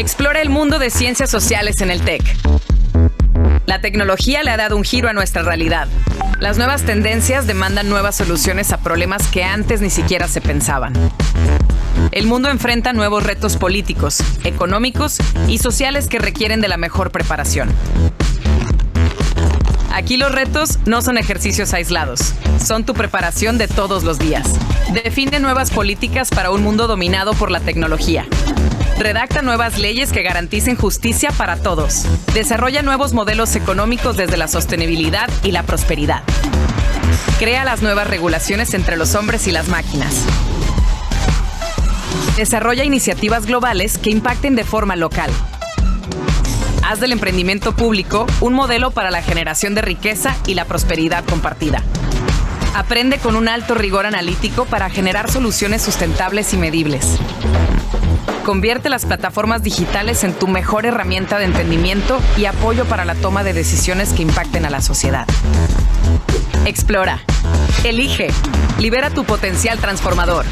Explora el mundo de ciencias sociales en el TEC. La tecnología le ha dado un giro a nuestra realidad. Las nuevas tendencias demandan nuevas soluciones a problemas que antes ni siquiera se pensaban. El mundo enfrenta nuevos retos políticos, económicos y sociales que requieren de la mejor preparación. Aquí los retos no son ejercicios aislados, son tu preparación de todos los días. Define nuevas políticas para un mundo dominado por la tecnología. Redacta nuevas leyes que garanticen justicia para todos. Desarrolla nuevos modelos económicos desde la sostenibilidad y la prosperidad. Crea las nuevas regulaciones entre los hombres y las máquinas. Desarrolla iniciativas globales que impacten de forma local. Haz del emprendimiento público un modelo para la generación de riqueza y la prosperidad compartida. Aprende con un alto rigor analítico para generar soluciones sustentables y medibles. Convierte las plataformas digitales en tu mejor herramienta de entendimiento y apoyo para la toma de decisiones que impacten a la sociedad. Explora. Elige. Libera tu potencial transformador.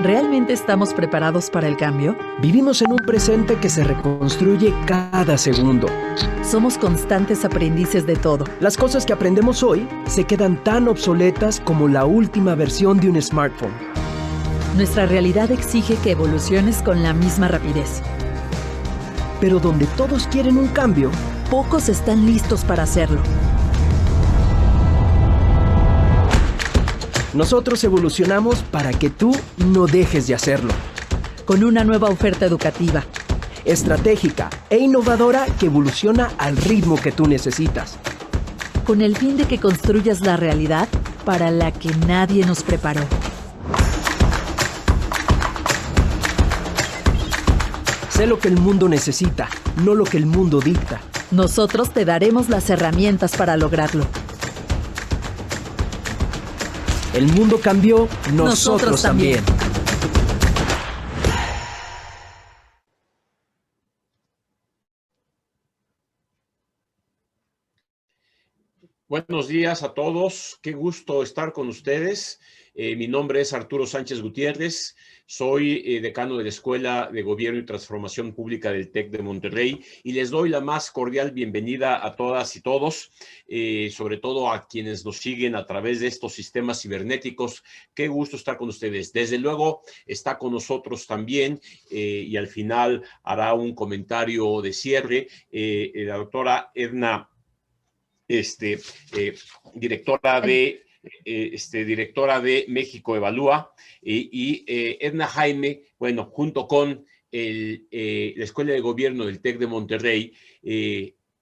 ¿Realmente estamos preparados para el cambio? Vivimos en un presente que se reconstruye cada segundo. Somos constantes aprendices de todo. Las cosas que aprendemos hoy se quedan tan obsoletas como la última versión de un smartphone. Nuestra realidad exige que evoluciones con la misma rapidez. Pero donde todos quieren un cambio, pocos están listos para hacerlo. Nosotros evolucionamos para que tú no dejes de hacerlo. Con una nueva oferta educativa, estratégica e innovadora que evoluciona al ritmo que tú necesitas. Con el fin de que construyas la realidad para la que nadie nos preparó. Sé lo que el mundo necesita, no lo que el mundo dicta. Nosotros te daremos las herramientas para lograrlo. El mundo cambió, nosotros también. Buenos días a todos, qué gusto estar con ustedes. Mi nombre es Arturo Sánchez Gutiérrez, soy decano de la Escuela de Gobierno y Transformación Pública del TEC de Monterrey y les doy la más cordial bienvenida a todas y todos, sobre todo a quienes nos siguen a través de estos sistemas cibernéticos. Qué gusto estar con ustedes. Desde luego está con nosotros también y al final hará un comentario de cierre la doctora Edna, directora de México Evalúa y Edna Jaime, bueno, junto con la Escuela de Gobierno del TEC de Monterrey,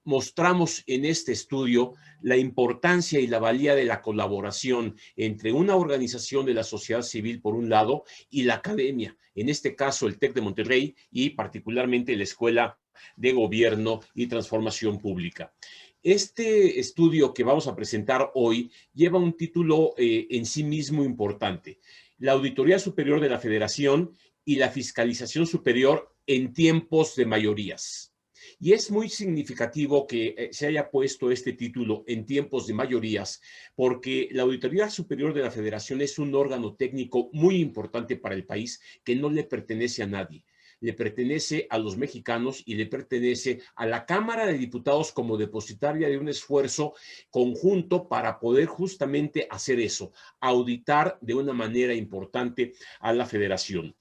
mostramos en este estudio la importancia y la valía de la colaboración entre una organización de la sociedad civil por un lado y la academia, en este caso el TEC de Monterrey y particularmente la Escuela de Gobierno y Transformación Pública. Este estudio que vamos a presentar hoy lleva un título en sí mismo importante: la Auditoría Superior de la Federación y la Fiscalización Superior en tiempos de mayorías. Y es muy significativo que se haya puesto este título en tiempos de mayorías, porque la Auditoría Superior de la Federación es un órgano técnico muy importante para el país que no le pertenece a nadie. Le pertenece a los mexicanos y le pertenece a la Cámara de Diputados como depositaria de un esfuerzo conjunto para poder justamente hacer eso, auditar de una manera importante a la federación.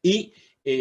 Y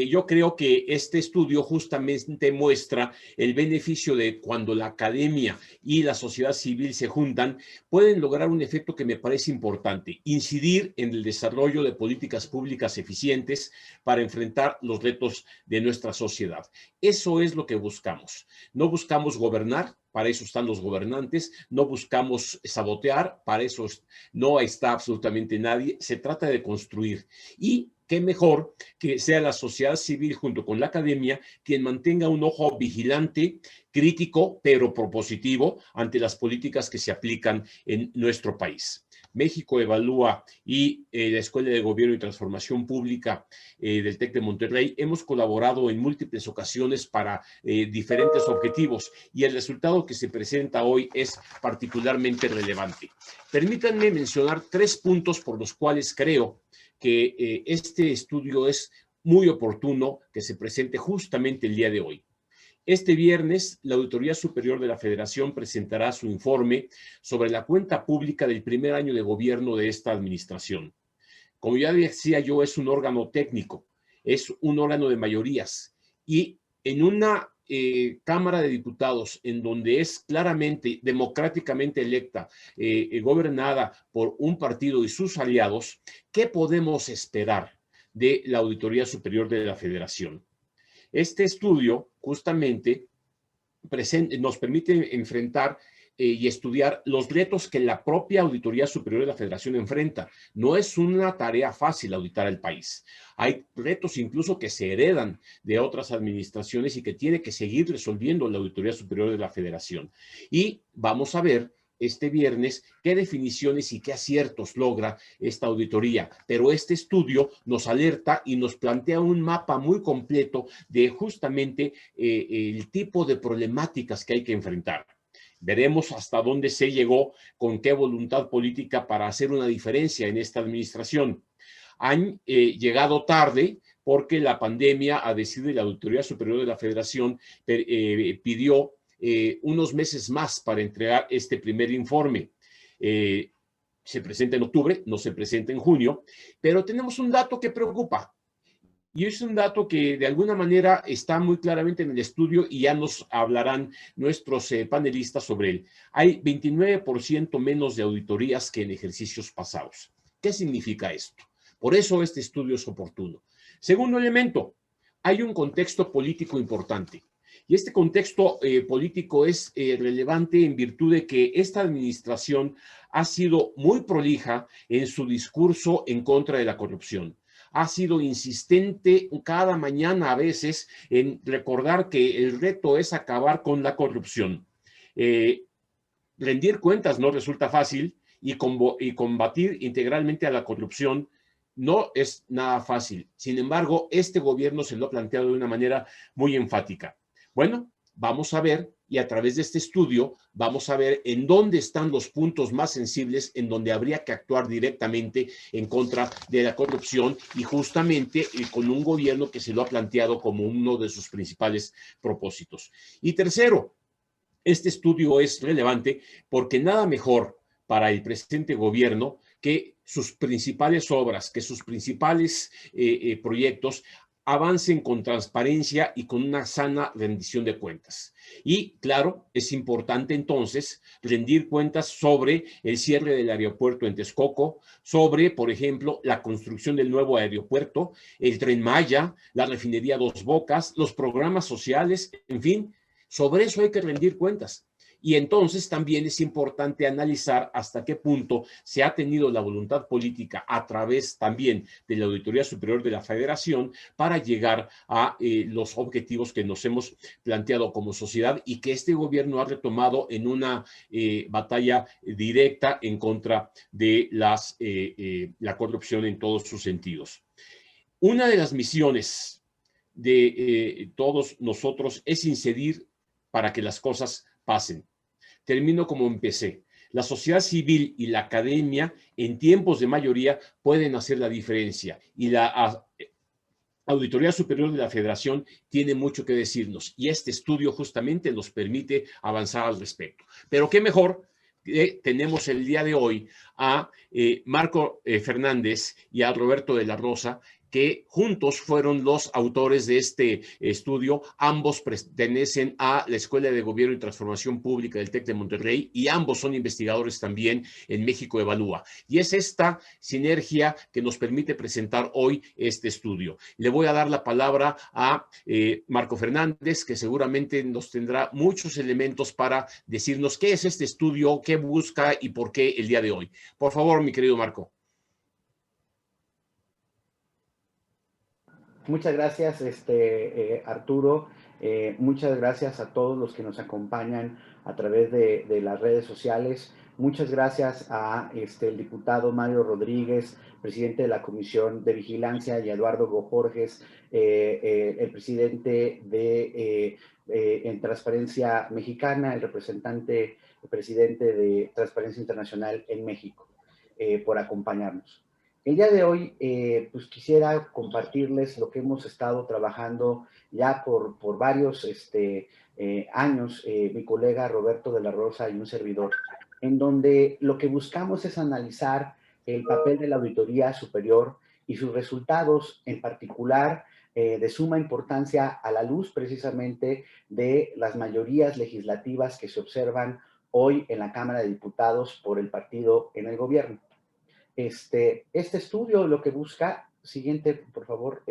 yo creo que este estudio justamente muestra el beneficio de cuando la academia y la sociedad civil se juntan, pueden lograr un efecto que me parece importante: incidir en el desarrollo de políticas públicas eficientes para enfrentar los retos de nuestra sociedad. Eso es lo que buscamos. No buscamos gobernar, para eso están los gobernantes. No buscamos sabotear, para eso no está absolutamente nadie. Se trata de construir. Y qué mejor que sea la sociedad civil junto con la academia quien mantenga un ojo vigilante, crítico, pero propositivo ante las políticas que se aplican en nuestro país. México Evalúa y la Escuela de Gobierno y Transformación Pública del TEC de Monterrey hemos colaborado en múltiples ocasiones para diferentes objetivos y el resultado que se presenta hoy es particularmente relevante. Permítanme mencionar 3 puntos por los cuales creo que este estudio es muy oportuno que se presente justamente el día de hoy. Este viernes, la Auditoría Superior de la Federación presentará su informe sobre la cuenta pública del primer año de gobierno de esta administración. Como ya decía yo, es un órgano técnico, es un órgano de mayorías y en una Cámara de Diputados en donde es claramente, democráticamente electa, gobernada por un partido y sus aliados, ¿qué podemos esperar de la Auditoría Superior de la Federación? Este estudio justamente nos permite enfrentar y estudiar los retos que la propia Auditoría Superior de la Federación enfrenta. No es una tarea fácil auditar el país. Hay retos incluso que se heredan de otras administraciones y que tiene que seguir resolviendo la Auditoría Superior de la Federación. Y vamos a ver este viernes qué definiciones y qué aciertos logra esta auditoría. Pero este estudio nos alerta y nos plantea un mapa muy completo de justamente el tipo de problemáticas que hay que enfrentar. Veremos hasta dónde se llegó, con qué voluntad política para hacer una diferencia en esta administración. Han llegado tarde porque la pandemia, a decir de la Auditoría Superior de la Federación, pidió unos meses más para entregar este primer informe. Se presenta en octubre, no se presenta en junio, pero tenemos un dato que preocupa. Y es un dato que de alguna manera está muy claramente en el estudio y ya nos hablarán nuestros panelistas sobre él. Hay 29% menos de auditorías que en ejercicios pasados. ¿Qué significa esto? Por eso este estudio es oportuno. Segundo elemento, hay un contexto político importante. Y este contexto político es relevante en virtud de que esta administración ha sido muy prolija en su discurso en contra de la corrupción. Ha sido insistente cada mañana a veces en recordar que el reto es acabar con la corrupción. Rendir cuentas no resulta fácil y combatir integralmente a la corrupción no es nada fácil. Sin embargo, este gobierno se lo ha planteado de una manera muy enfática. Bueno, vamos a ver, y a través de este estudio, vamos a ver en dónde están los puntos más sensibles en donde habría que actuar directamente en contra de la corrupción y justamente con un gobierno que se lo ha planteado como uno de sus principales propósitos. Y tercero, este estudio es relevante porque nada mejor para el presente gobierno que sus principales obras, que sus principales proyectos avancen con transparencia y con una sana rendición de cuentas. Y claro, es importante entonces rendir cuentas sobre el cierre del aeropuerto en Texcoco, sobre, por ejemplo, la construcción del nuevo aeropuerto, el Tren Maya, la refinería Dos Bocas, los programas sociales, en fin, sobre eso hay que rendir cuentas. Y entonces también es importante analizar hasta qué punto se ha tenido la voluntad política a través también de la Auditoría Superior de la Federación para llegar a los objetivos que nos hemos planteado como sociedad y que este gobierno ha retomado en una batalla directa en contra de la corrupción en todos sus sentidos. Una de las misiones de todos nosotros es incidir para que las cosas pasen. Termino como empecé. La sociedad civil y la academia en tiempos de mayoría pueden hacer la diferencia y la Auditoría Superior de la Federación tiene mucho que decirnos y este estudio justamente nos permite avanzar al respecto. Pero qué mejor que tenemos el día de hoy a Marco Fernández y a Roberto de la Rosa, que juntos fueron los autores de este estudio. Ambos pertenecen a la Escuela de Gobierno y Transformación Pública del TEC de Monterrey y ambos son investigadores también en México Evalúa. Y es esta sinergia que nos permite presentar hoy este estudio. Le voy a dar la palabra a Marco Fernández, que seguramente nos tendrá muchos elementos para decirnos qué es este estudio, qué busca y por qué el día de hoy. Por favor, mi querido Marco. Muchas gracias, Arturo. Muchas gracias a todos los que nos acompañan a través de las redes sociales. Muchas gracias a el diputado Mario Rodríguez, presidente de la Comisión de Vigilancia, y a Eduardo Bojorges, el presidente de en Transparencia Mexicana, el presidente de Transparencia Internacional en México, por acompañarnos. El día de hoy, pues quisiera compartirles lo que hemos estado trabajando ya por varios años, mi colega Roberto de la Rosa y un servidor, en donde lo que buscamos es analizar el papel de la Auditoría Superior y sus resultados, en particular de suma importancia a la luz precisamente de las mayorías legislativas que se observan hoy en la Cámara de Diputados por el partido en el gobierno. Este estudio lo que busca, siguiente, por favor,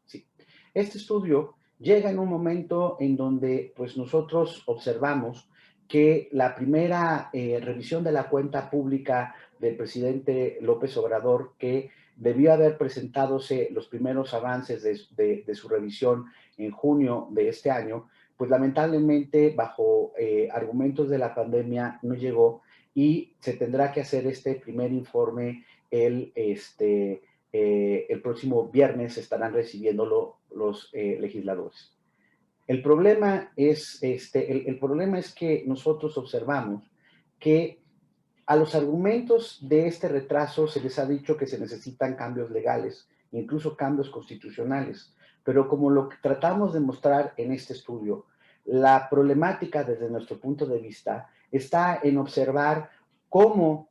sí. Este estudio llega en un momento en donde pues nosotros observamos que la primera revisión de la cuenta pública del presidente López Obrador, que debió haber presentadose los primeros avances de su revisión en junio de este año, pues lamentablemente bajo argumentos de la pandemia no llegó, y se tendrá que hacer este primer informe el próximo viernes. Estarán recibiéndolo los legisladores. El problema es que nosotros observamos que a los argumentos de este retraso se les ha dicho que se necesitan cambios legales, incluso cambios constitucionales, pero como lo que tratamos de mostrar en este estudio, la problemática desde nuestro punto de vista está en observar cómo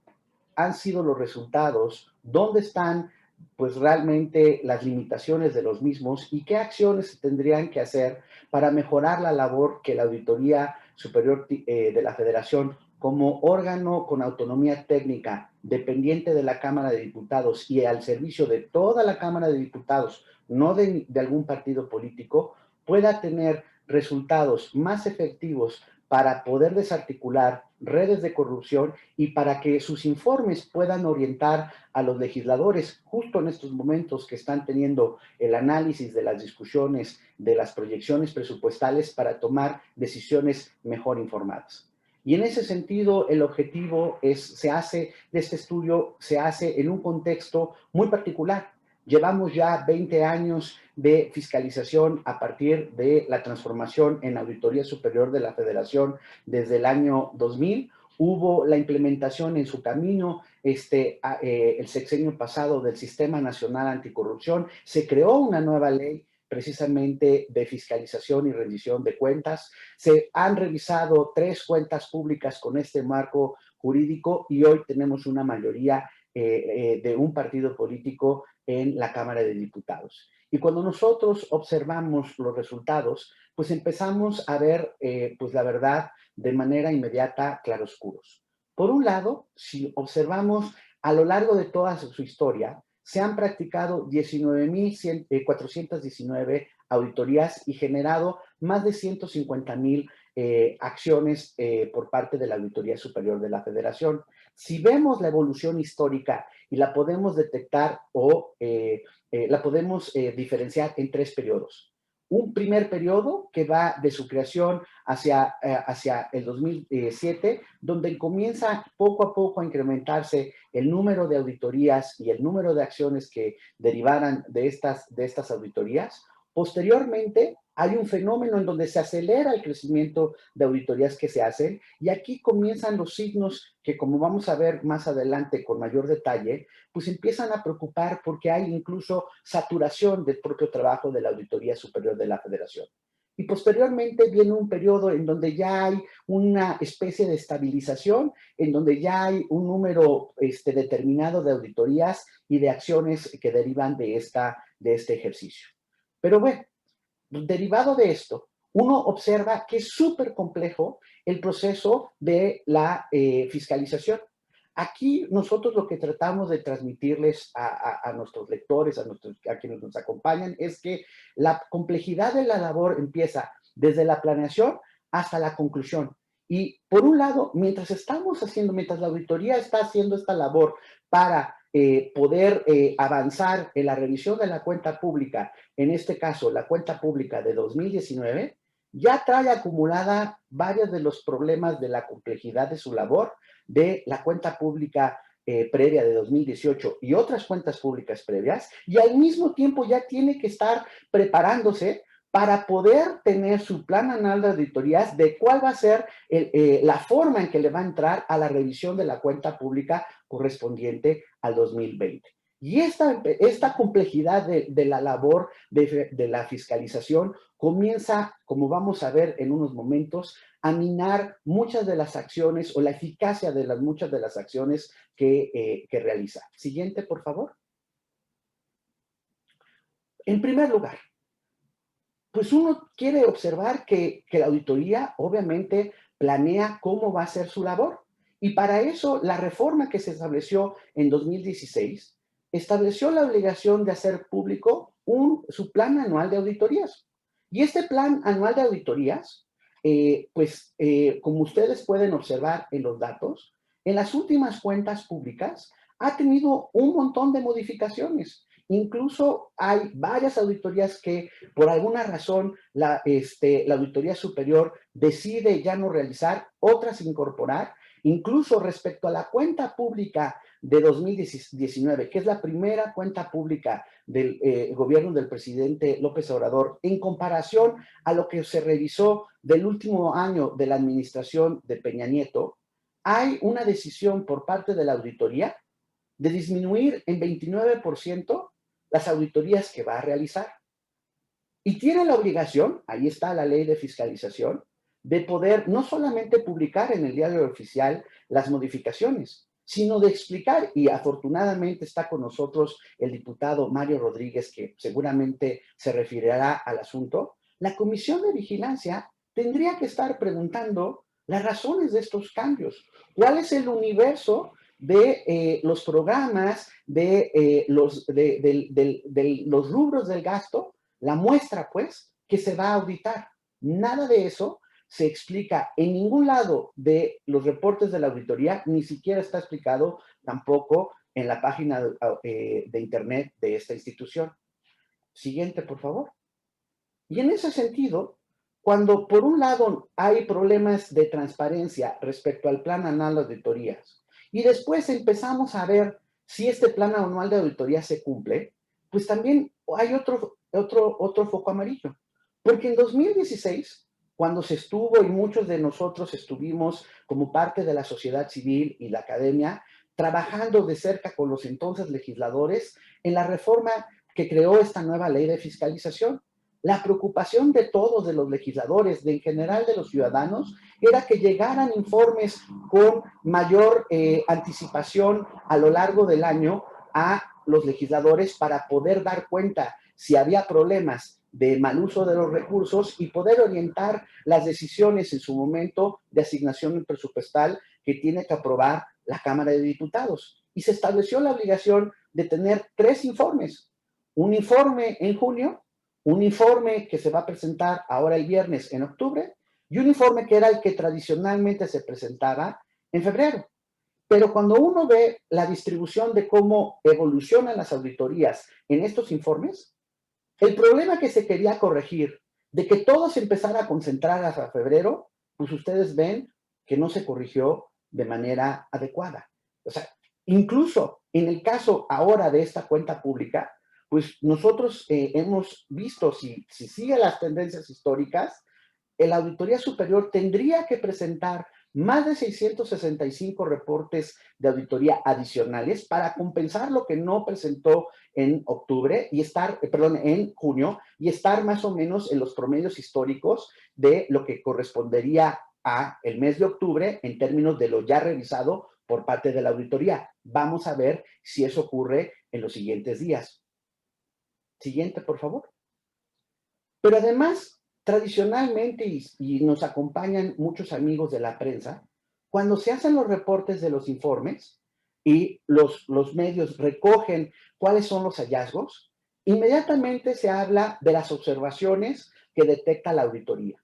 han sido los resultados, dónde están pues realmente las limitaciones de los mismos y qué acciones se tendrían que hacer para mejorar la labor que la Auditoría Superior de la Federación, como órgano con autonomía técnica, dependiente de la Cámara de Diputados y al servicio de toda la Cámara de Diputados, no de algún partido político, pueda tener resultados más efectivos para poder desarticular redes de corrupción y para que sus informes puedan orientar a los legisladores justo en estos momentos que están teniendo el análisis de las discusiones, de las proyecciones presupuestales, para tomar decisiones mejor informadas. Y en ese sentido, el objetivo de este estudio se hace en un contexto muy particular. Llevamos ya 20 años de fiscalización a partir de la transformación en Auditoría Superior de la Federación desde el año 2000. Hubo la implementación en su camino, el sexenio pasado, del Sistema Nacional Anticorrupción. Se creó una nueva ley precisamente de fiscalización y rendición de cuentas. Se han revisado 3 cuentas públicas con este marco jurídico y hoy tenemos una mayoría de un partido político en la Cámara de Diputados. Y cuando nosotros observamos los resultados, pues empezamos a ver, pues la verdad, de manera inmediata, claroscuros. Por un lado, si observamos a lo largo de toda su historia, se han practicado 19.419 auditorías y generado más de 150,000 acciones por parte de la Auditoría Superior de la Federación. Si vemos la evolución histórica y la podemos detectar o la podemos diferenciar en 3 periodos. Un primer periodo que va de su creación hacia el 2007, donde comienza poco a poco a incrementarse el número de auditorías y el número de acciones que derivaran de estas auditorías. Posteriormente, hay un fenómeno en donde se acelera el crecimiento de auditorías que se hacen, y aquí comienzan los signos que, como vamos a ver más adelante con mayor detalle, pues empiezan a preocupar porque hay incluso saturación del propio trabajo de la Auditoría Superior de la Federación. Y posteriormente viene un periodo en donde ya hay una especie de estabilización, en donde ya hay un número determinado de auditorías y de acciones que derivan de este ejercicio. Pero bueno, derivado de esto, uno observa que es súper complejo el proceso de la fiscalización. Aquí nosotros lo que tratamos de transmitirles a nuestros lectores, a quienes nos acompañan, es que la complejidad de la labor empieza desde la planeación hasta la conclusión. Y por un lado, mientras la auditoría está haciendo esta labor para poder avanzar en la revisión de la cuenta pública, en este caso la cuenta pública de 2019, ya trae acumulada varios de los problemas de la complejidad de su labor, de la cuenta pública previa de 2018 y otras cuentas públicas previas, y al mismo tiempo ya tiene que estar preparándose para poder tener su plan anual de auditorías de cuál va a ser la forma en que le va a entrar a la revisión de la cuenta pública correspondiente al 2020. Y esta complejidad de la labor de la fiscalización comienza, como vamos a ver en unos momentos, a minar muchas de las acciones o la eficacia de muchas de las acciones que realiza. Siguiente, por favor. En primer lugar, pues uno quiere observar que la auditoría obviamente planea cómo va a ser su labor. Y para eso la reforma que se estableció en 2016 estableció la obligación de hacer público su plan anual de auditorías. Y este plan anual de auditorías, como ustedes pueden observar en los datos, en las últimas cuentas públicas ha tenido un montón de modificaciones. Incluso hay varias auditorías que por alguna razón la auditoría superior decide ya no realizar, otras incorporar. Incluso respecto a la cuenta pública de 2019, que es la primera cuenta pública del gobierno del presidente López Obrador, en comparación a lo que se revisó del último año de la administración de Peña Nieto, hay una decisión por parte de la auditoría de disminuir en 29% las auditorías que va a realizar. Y tiene la obligación, ahí está la ley de fiscalización, de poder no solamente publicar en el diario oficial las modificaciones, sino de explicar, y afortunadamente está con nosotros el diputado Mario Rodríguez, que seguramente se referirá al asunto. La Comisión de Vigilancia tendría que estar preguntando las razones de estos cambios. ¿Cuál es el universo de los programas, de los rubros del gasto, la muestra, pues, que se va a auditar? Nada de eso se explica en ningún lado de los reportes de la auditoría, ni siquiera está explicado tampoco en la página de internet de esta institución. Siguiente, por favor. Y en ese sentido, cuando por un lado hay problemas de transparencia respecto al plan anual de auditorías, y después empezamos a ver si este plan anual de auditoría se cumple, pues también hay otro foco amarillo. Porque en 2016, cuando se estuvo, y muchos de nosotros estuvimos como parte de la sociedad civil y la academia, trabajando de cerca con los entonces legisladores en la reforma que creó esta nueva ley de fiscalización. La preocupación de todos, de los legisladores, en general de los ciudadanos, era que llegaran informes con mayor anticipación a lo largo del año a los legisladores para poder dar cuenta si había problemas de mal uso de los recursos y poder orientar las decisiones en su momento de asignación presupuestal que tiene que aprobar la Cámara de Diputados. Y se estableció la obligación de tener 3 informes. Un informe en junio, un informe que se va a presentar ahora el viernes en octubre, y un informe que era el que tradicionalmente se presentaba en febrero. Pero cuando uno ve la distribución de cómo evolucionan las auditorías en estos informes, el problema que se quería corregir, de que todo se empezara a concentrar hasta febrero, pues ustedes ven que no se corrigió de manera adecuada. O sea, incluso en el caso ahora de esta cuenta pública, pues nosotros hemos visto, si sigue las tendencias históricas, la Auditoría Superior tendría que presentar más de 665 reportes de auditoría adicionales para compensar lo que no presentó en en junio, y estar más o menos en los promedios históricos de lo que correspondería a el mes de octubre en términos de lo ya revisado por parte de la auditoría. Vamos a ver si eso ocurre en los siguientes días. Siguiente, por favor. Pero además, tradicionalmente, y nos acompañan muchos amigos de la prensa, cuando se hacen los reportes de los informes y los medios recogen cuáles son los hallazgos, inmediatamente se habla de las observaciones que detecta la auditoría.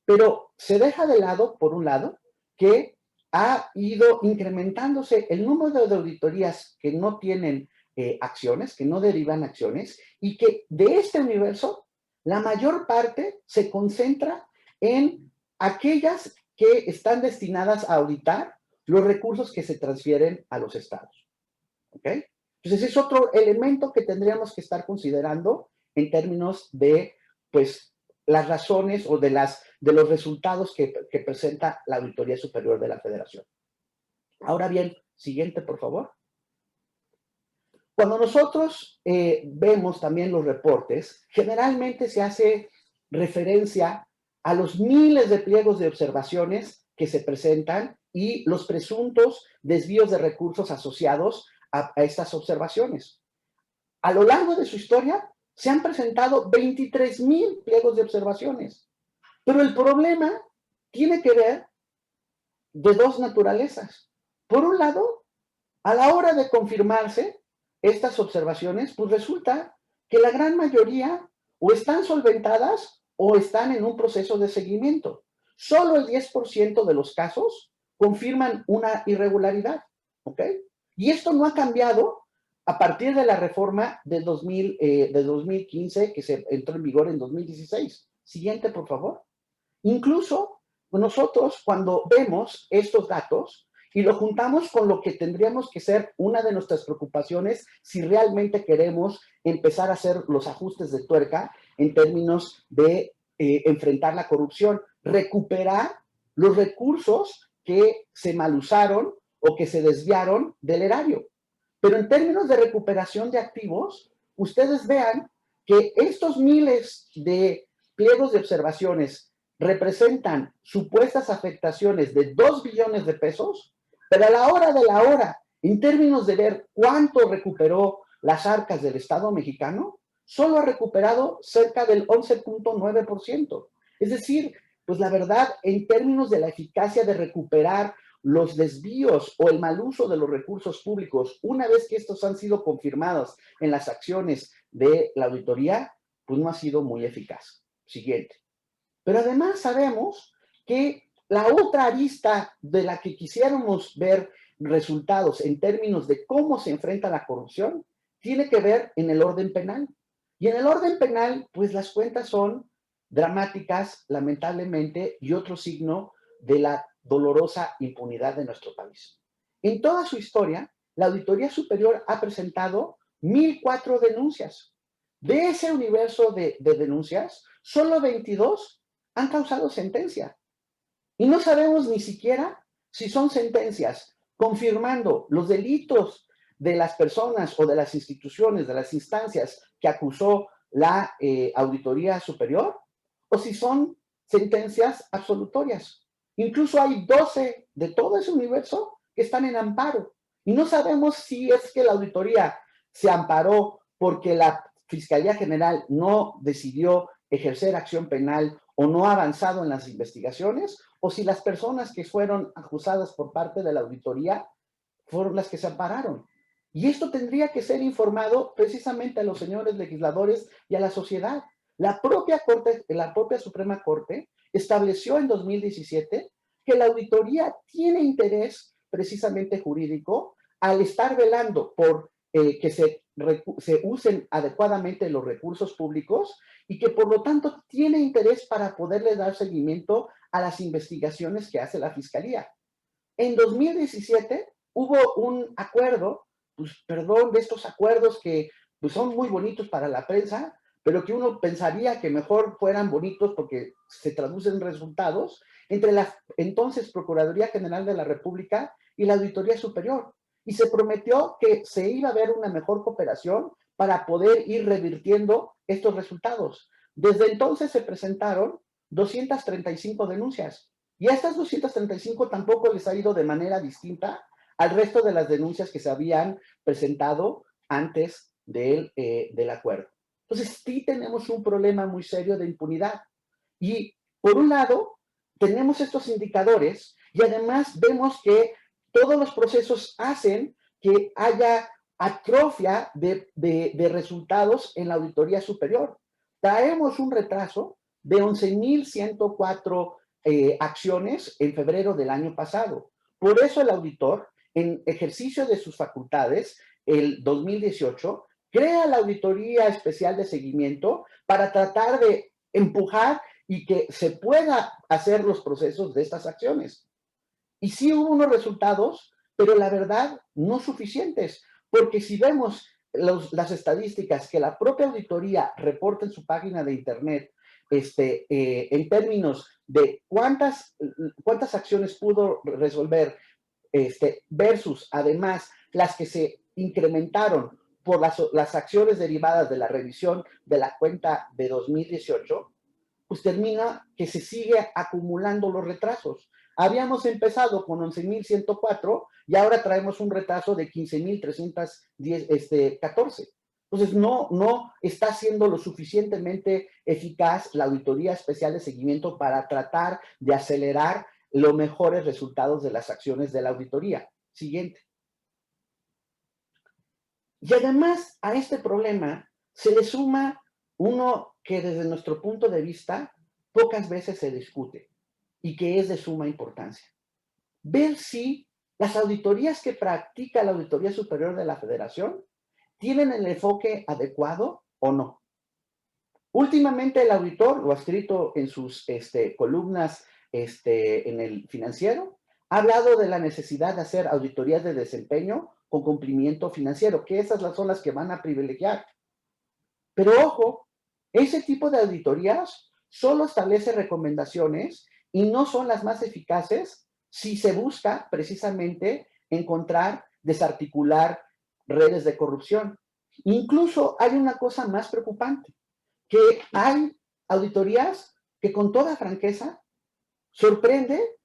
Pero se deja de lado, por un lado, que ha ido incrementándose el número de auditorías que no tienen acciones, que no derivan acciones, y que de este universo la mayor parte se concentra en aquellas que están destinadas a auditar los recursos que se transfieren a los estados. ¿Ok? Entonces, es otro elemento que tendríamos que estar considerando en términos de, pues, las razones o de los resultados que presenta la Auditoría Superior de la Federación. Ahora bien, siguiente, por favor. Cuando nosotros vemos también los reportes, generalmente se hace referencia a los miles de pliegos de observaciones que se presentan y los presuntos desvíos de recursos asociados a estas observaciones. A lo largo de su historia, se han presentado 23,000 pliegos de observaciones. Pero el problema tiene que ver de dos naturalezas. Por un lado, a la hora de confirmarse estas observaciones, pues resulta que la gran mayoría o están solventadas o están en un proceso de seguimiento. Solo el 10% de los casos confirman una irregularidad, ¿ok? Y esto no ha cambiado a partir de la reforma de 2015 que se entró en vigor en 2016. Siguiente, por favor. Incluso nosotros cuando vemos estos datos y lo juntamos con lo que tendríamos que ser una de nuestras preocupaciones si realmente queremos empezar a hacer los ajustes de tuerca en términos de enfrentar la corrupción, recuperar los recursos que se malusaron o que se desviaron del erario. Pero en términos de recuperación de activos, ustedes vean que estos miles de pliegos de observaciones representan supuestas afectaciones de 2 billones de pesos, pero a la hora de la hora, en términos de ver cuánto recuperó las arcas del Estado mexicano, solo ha recuperado cerca del 11.9%. Es decir, pues la verdad, en términos de la eficacia de recuperar los desvíos o el mal uso de los recursos públicos, una vez que estos han sido confirmados en las acciones de la auditoría, pues no ha sido muy eficaz. Siguiente. Pero además sabemos que la otra arista de la que quisiéramos ver resultados en términos de cómo se enfrenta la corrupción, tiene que ver en el orden penal. Y en el orden penal, pues las cuentas son dramáticas, lamentablemente, y otro signo de la dolorosa impunidad de nuestro país. En toda su historia, la Auditoría Superior ha presentado 1,004 denuncias. De ese universo de denuncias, solo 22 han causado sentencia. Y no sabemos ni siquiera si son sentencias confirmando los delitos de las personas o de las instituciones, de las instancias que acusó la Auditoría Superior, o si son sentencias absolutorias. Incluso hay 12 de todo ese universo que están en amparo. Y no sabemos si es que la auditoría se amparó porque la Fiscalía General no decidió ejercer acción penal o no ha avanzado en las investigaciones, o si las personas que fueron acusadas por parte de la auditoría fueron las que se ampararon. Y esto tendría que ser informado precisamente a los señores legisladores y a la sociedad. La propia Suprema Corte estableció en 2017 que la auditoría tiene interés precisamente jurídico al estar velando por que se usen adecuadamente los recursos públicos y que por lo tanto tiene interés para poderle dar seguimiento a las investigaciones que hace la Fiscalía. En 2017 hubo un acuerdo, pues perdón, de estos acuerdos que pues, son muy bonitos para la prensa, pero que uno pensaría que mejor fueran bonitos porque se traducen en resultados, entre la entonces Procuraduría General de la República y la Auditoría Superior. Y se prometió que se iba a haber una mejor cooperación para poder ir revirtiendo estos resultados. Desde entonces se presentaron 235 denuncias. Y a estas 235 tampoco les ha ido de manera distinta al resto de las denuncias que se habían presentado antes del acuerdo. Entonces, sí tenemos un problema muy serio de impunidad. Y, por un lado, tenemos estos indicadores y además vemos que todos los procesos hacen que haya atrofia de resultados en la Auditoría Superior. Traemos un retraso de 11,104 acciones en febrero del año pasado. Por eso el auditor, en ejercicio de sus facultades, el 2018, crea la Auditoría Especial de Seguimiento para tratar de empujar y que se pueda hacer los procesos de estas acciones. Y sí hubo unos resultados, pero la verdad no suficientes, porque si vemos las estadísticas que la propia auditoría reporta en su página de internet, en términos de cuántas acciones pudo resolver, versus además las que se incrementaron por las acciones derivadas de la revisión de la cuenta de 2018, pues termina que se sigue acumulando los retrasos. Habíamos empezado con 11,104 y ahora traemos un retraso de 15,314. Entonces, no está siendo lo suficientemente eficaz la Auditoría Especial de Seguimiento para tratar de acelerar los mejores resultados de las acciones de la auditoría. Siguiente. Y además a este problema se le suma uno que desde nuestro punto de vista pocas veces se discute y que es de suma importancia. Ver si las auditorías que practica la Auditoría Superior de la Federación tienen el enfoque adecuado o no. Últimamente el auditor, lo ha escrito en sus columnas en el Financiero, ha hablado de la necesidad de hacer auditorías de desempeño con cumplimiento financiero, que esas son las que van a privilegiar. Pero ojo, ese tipo de auditorías solo establece recomendaciones y no son las más eficaces si se busca precisamente encontrar, desarticular redes de corrupción. Incluso hay una cosa más preocupante, que hay auditorías que con toda franqueza sorprende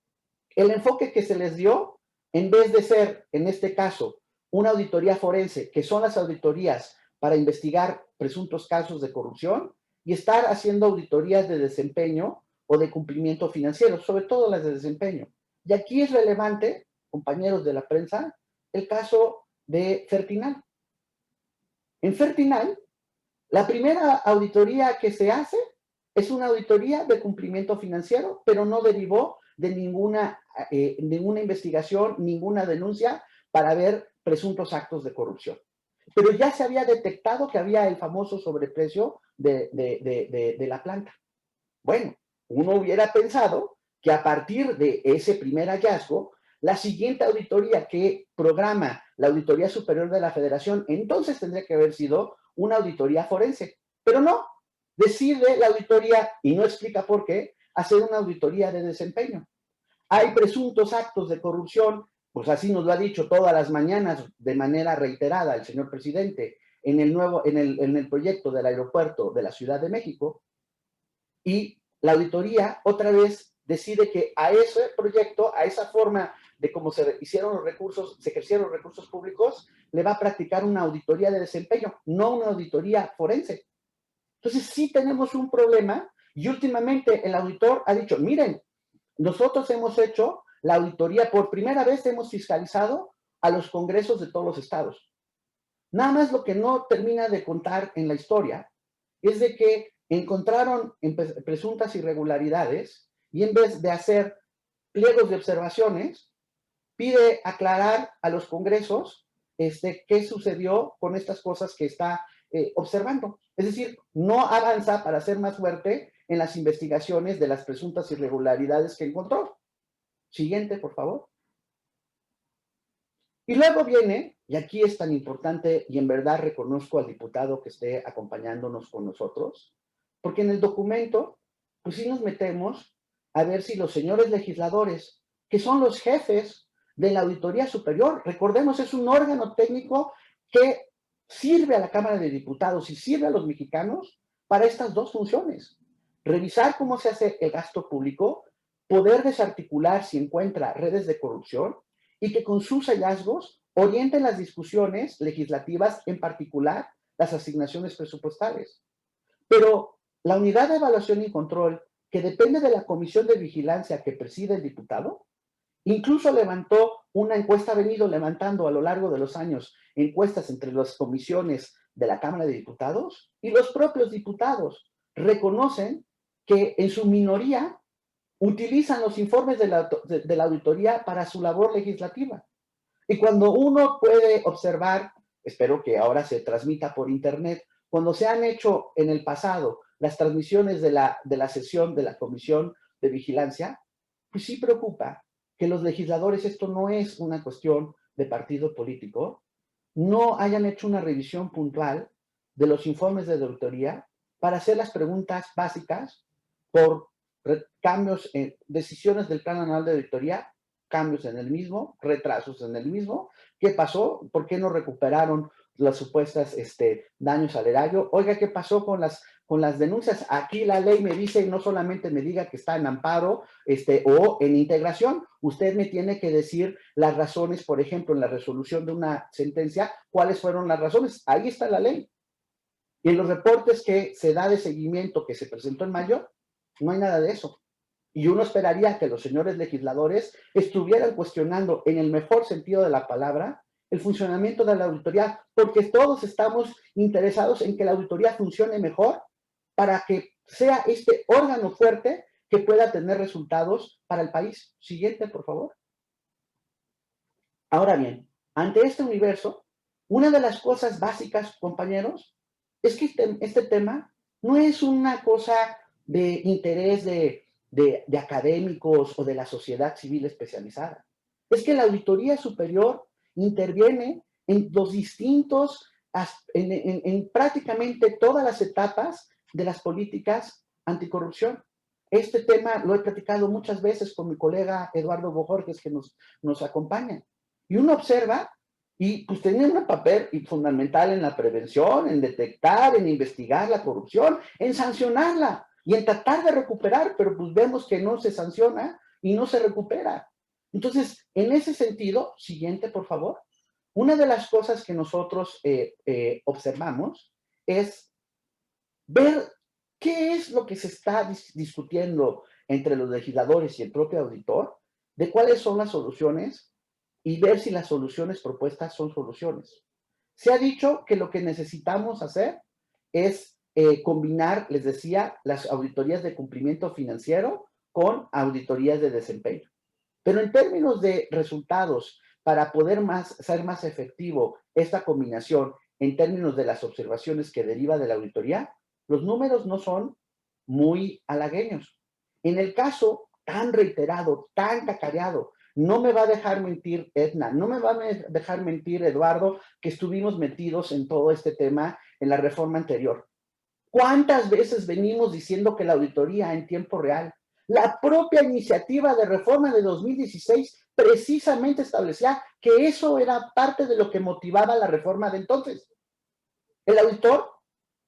el enfoque que se les dio, en vez de ser, en este caso, una auditoría forense, que son las auditorías para investigar presuntos casos de corrupción, y estar haciendo auditorías de desempeño o de cumplimiento financiero, sobre todo las de desempeño. Y aquí es relevante, compañeros de la prensa, el caso de Fertinal. En Fertinal, la primera auditoría que se hace es una auditoría de cumplimiento financiero, pero no derivó de ninguna investigación, ninguna denuncia para ver presuntos actos de corrupción. Pero ya se había detectado que había el famoso sobreprecio de la planta. Bueno, uno hubiera pensado que a partir de ese primer hallazgo, la siguiente auditoría que programa la Auditoría Superior de la Federación, entonces tendría que haber sido una auditoría forense. Pero no, decide la auditoría, y no explica por qué, hacer una auditoría de desempeño. Hay presuntos actos de corrupción, pues así nos lo ha dicho todas las mañanas de manera reiterada el señor presidente en el proyecto del aeropuerto de la Ciudad de México, y la auditoría otra vez decide que a ese proyecto, a esa forma de cómo se ejercieron los recursos públicos, le va a practicar una auditoría de desempeño, no una auditoría forense. Entonces sí tenemos un problema, y últimamente el auditor ha dicho, miren, nosotros hemos hecho la auditoría, por primera vez hemos fiscalizado a los congresos de todos los estados. Nada más lo que no termina de contar en la historia es de que encontraron presuntas irregularidades y en vez de hacer pliegos de observaciones, pide aclarar a los congresos qué sucedió con estas cosas que está observando. Es decir, no avanza para ser más fuerte en las investigaciones de las presuntas irregularidades que encontró. Siguiente, por favor. Y luego viene, y aquí es tan importante, y en verdad reconozco al diputado que esté acompañándonos con nosotros, porque en el documento, pues sí nos metemos a ver si los señores legisladores, que son los jefes de la Auditoría Superior, recordemos, es un órgano técnico que sirve a la Cámara de Diputados y sirve a los mexicanos para estas dos funciones. Revisar cómo se hace el gasto público, poder desarticular si encuentra redes de corrupción y que con sus hallazgos orienten las discusiones legislativas, en particular las asignaciones presupuestales. Pero la unidad de evaluación y control, que depende de la comisión de vigilancia que preside el diputado, incluso levantó una encuesta, ha venido levantando a lo largo de los años encuestas entre las comisiones de la Cámara de Diputados, y los propios diputados reconocen que en su minoría utilizan los informes de la auditoría para su labor legislativa. Y cuando uno puede observar, espero que ahora se transmita por internet, cuando se han hecho en el pasado las transmisiones de la sesión de la Comisión de Vigilancia, pues sí preocupa que los legisladores, esto no es una cuestión de partido político, no hayan hecho una revisión puntual de los informes de auditoría para hacer las preguntas básicas por cambios en decisiones del Plan Anual de Auditoría, cambios en el mismo, retrasos en el mismo. ¿Qué pasó? ¿Por qué no recuperaron las supuestas daños al erario? Oiga, ¿qué pasó con las denuncias? Aquí la ley me dice, y no solamente me diga que está en amparo o en integración, usted me tiene que decir las razones, por ejemplo, en la resolución de una sentencia, cuáles fueron las razones. Ahí está la ley. Y en los reportes que se da de seguimiento que se presentó en mayo, no hay nada de eso. Y uno esperaría que los señores legisladores estuvieran cuestionando, en el mejor sentido de la palabra, el funcionamiento de la auditoría, porque todos estamos interesados en que la auditoría funcione mejor para que sea este órgano fuerte que pueda tener resultados para el país. Siguiente, por favor. Ahora bien, ante este universo, una de las cosas básicas, compañeros, es que este tema no es una cosa de interés de académicos o de la sociedad civil especializada. Es que la Auditoría Superior interviene en los distintos, en prácticamente todas las etapas de las políticas anticorrupción. Este tema lo he platicado muchas veces con mi colega Eduardo Bojorges, que nos acompaña. Y uno observa, y pues tiene un papel fundamental en la prevención, en detectar, en investigar la corrupción, en sancionarla y en tratar de recuperar, pero pues vemos que no se sanciona y no se recupera. Entonces, en ese sentido, siguiente, por favor, una de las cosas que nosotros observamos es ver qué es lo que se está discutiendo entre los legisladores y el propio auditor, de cuáles son las soluciones y ver si las soluciones propuestas son soluciones. Se ha dicho que lo que necesitamos hacer es combinar, les decía, las auditorías de cumplimiento financiero con auditorías de desempeño. Pero en términos de resultados, para poder ser más efectivo esta combinación en términos de las observaciones que deriva de la auditoría, los números no son muy halagüeños. En el caso tan reiterado, tan cacareado, no me va a dejar mentir Edna, no me va a dejar mentir Eduardo, que estuvimos metidos en todo este tema en la reforma anterior. ¿Cuántas veces venimos diciendo que la auditoría en tiempo real, la propia iniciativa de reforma de 2016 precisamente establecía que eso era parte de lo que motivaba la reforma de entonces? El auditor,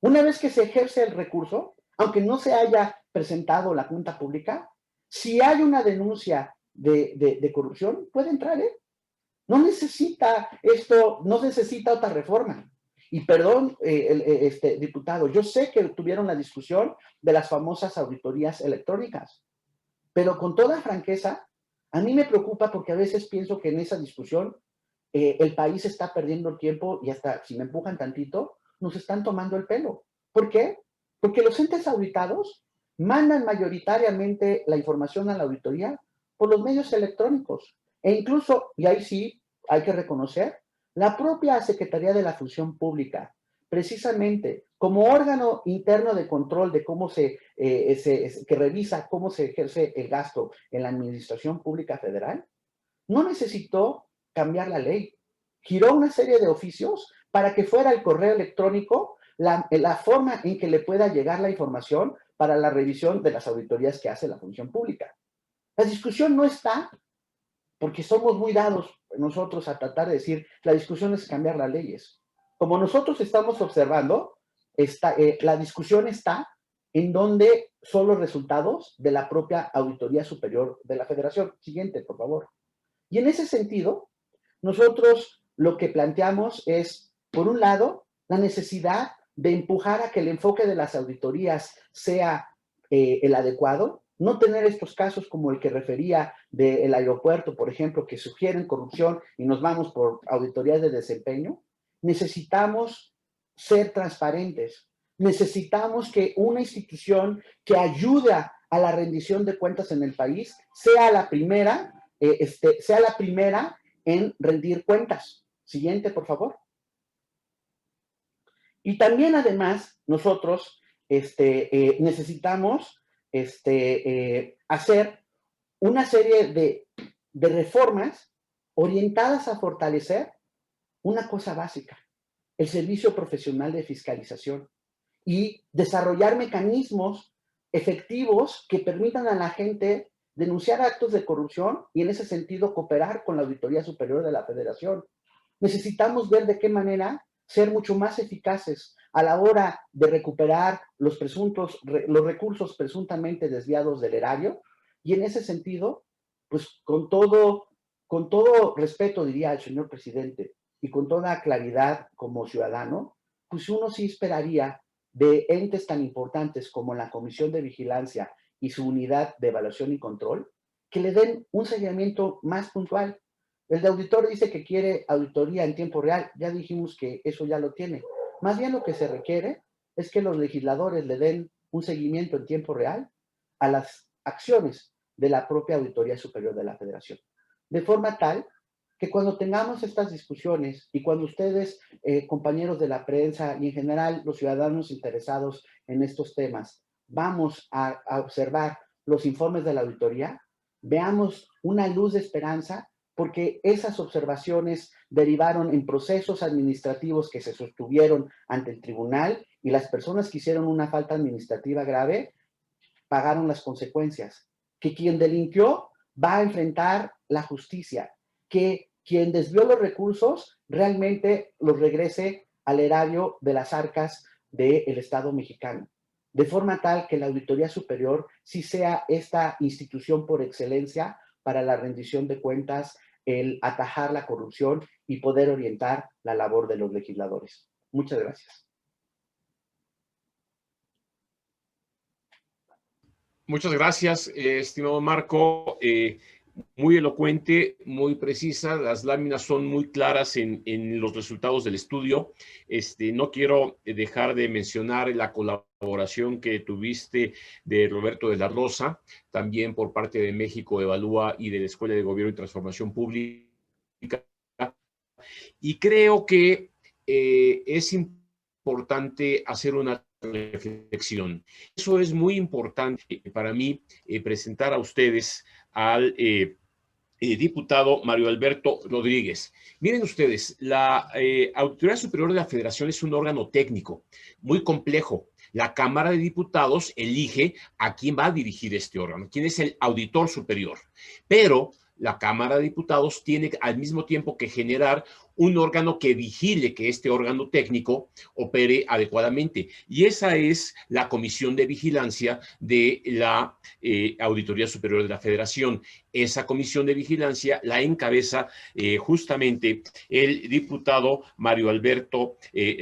una vez que se ejerce el recurso, aunque no se haya presentado la cuenta pública, si hay una denuncia de corrupción, puede entrar, ¿eh? No necesita esto, no necesita otra reforma. Y perdón, diputado, yo sé que tuvieron la discusión de las famosas auditorías electrónicas, pero con toda franqueza, a mí me preocupa porque a veces pienso que en esa discusión el país está perdiendo el tiempo y hasta si me empujan tantito, nos están tomando el pelo. ¿Por qué? Porque los entes auditados mandan mayoritariamente la información a la auditoría por los medios electrónicos. E incluso, y ahí sí hay que reconocer, la propia Secretaría de la Función Pública, precisamente como órgano interno de control de cómo que revisa cómo se ejerce el gasto en la Administración Pública Federal, no necesitó cambiar la ley. Giró una serie de oficios para que fuera el correo electrónico la forma en que le pueda llegar la información para la revisión de las auditorías que hace la Función Pública. La discusión no está, porque somos muy dados nosotros a tratar de decir, la discusión es cambiar las leyes. Como nosotros estamos observando, la discusión está en donde son los resultados de la propia Auditoría Superior de la Federación. Siguiente, por favor. Y en ese sentido, nosotros lo que planteamos es, por un lado, la necesidad de empujar a que el enfoque de las auditorías sea el adecuado, no tener estos casos como el que refería del aeropuerto, por ejemplo, que sugieren corrupción y nos vamos por auditorías de desempeño. Necesitamos ser transparentes. Necesitamos que una institución que ayuda a la rendición de cuentas en el país sea la primera en rendir cuentas. Siguiente, por favor. Y también, además, nosotros necesitamos hacer una serie de reformas orientadas a fortalecer una cosa básica, el servicio profesional de fiscalización, y desarrollar mecanismos efectivos que permitan a la gente denunciar actos de corrupción y en ese sentido cooperar con la Auditoría Superior de la Federación. Necesitamos ver de qué manera ser mucho más eficaces a la hora de recuperar los recursos presuntamente desviados del erario, y en ese sentido, pues con todo respeto, diría el señor presidente, y con toda claridad como ciudadano, pues uno sí esperaría de entes tan importantes como la Comisión de Vigilancia y su unidad de evaluación y control, que le den un seguimiento más puntual. El de auditor dice que quiere auditoría en tiempo real, ya dijimos que eso ya lo tiene. Más bien lo que se requiere es que los legisladores le den un seguimiento en tiempo real a las acciones de la propia Auditoría Superior de la Federación. De forma tal que cuando tengamos estas discusiones y cuando ustedes, compañeros de la prensa y en general los ciudadanos interesados en estos temas, vamos a observar los informes de la auditoría, veamos una luz de esperanza, porque esas observaciones derivaron en procesos administrativos que se sostuvieron ante el tribunal y las personas que hicieron una falta administrativa grave pagaron las consecuencias. Que quien delinquió va a enfrentar la justicia, que quien desvió los recursos realmente los regrese al erario de las arcas del Estado mexicano, de forma tal que la Auditoría Superior sí sea esta institución por excelencia para la rendición de cuentas, el atajar la corrupción y poder orientar la labor de los legisladores. Muchas gracias. Muchas gracias, estimado Marco. Muy elocuente, muy precisa. Las láminas son muy claras en los resultados del estudio. No quiero dejar de mencionar la colaboración que tuviste de Roberto de la Rosa, también por parte de México Evalúa y de la Escuela de Gobierno y Transformación Pública. Y creo que es importante hacer una reflexión. Eso es muy importante para mí, presentar a ustedes al diputado Mario Alberto Rodríguez. Miren ustedes, la Auditoría Superior de la Federación es un órgano técnico muy complejo. La Cámara de Diputados elige a quién va a dirigir este órgano, quién es el auditor superior. Pero la Cámara de Diputados tiene al mismo tiempo que generar un órgano que vigile que este órgano técnico opere adecuadamente. Y esa es la Comisión de Vigilancia de la Auditoría Superior de la Federación. Esa Comisión de Vigilancia la encabeza justamente el diputado Mario Alberto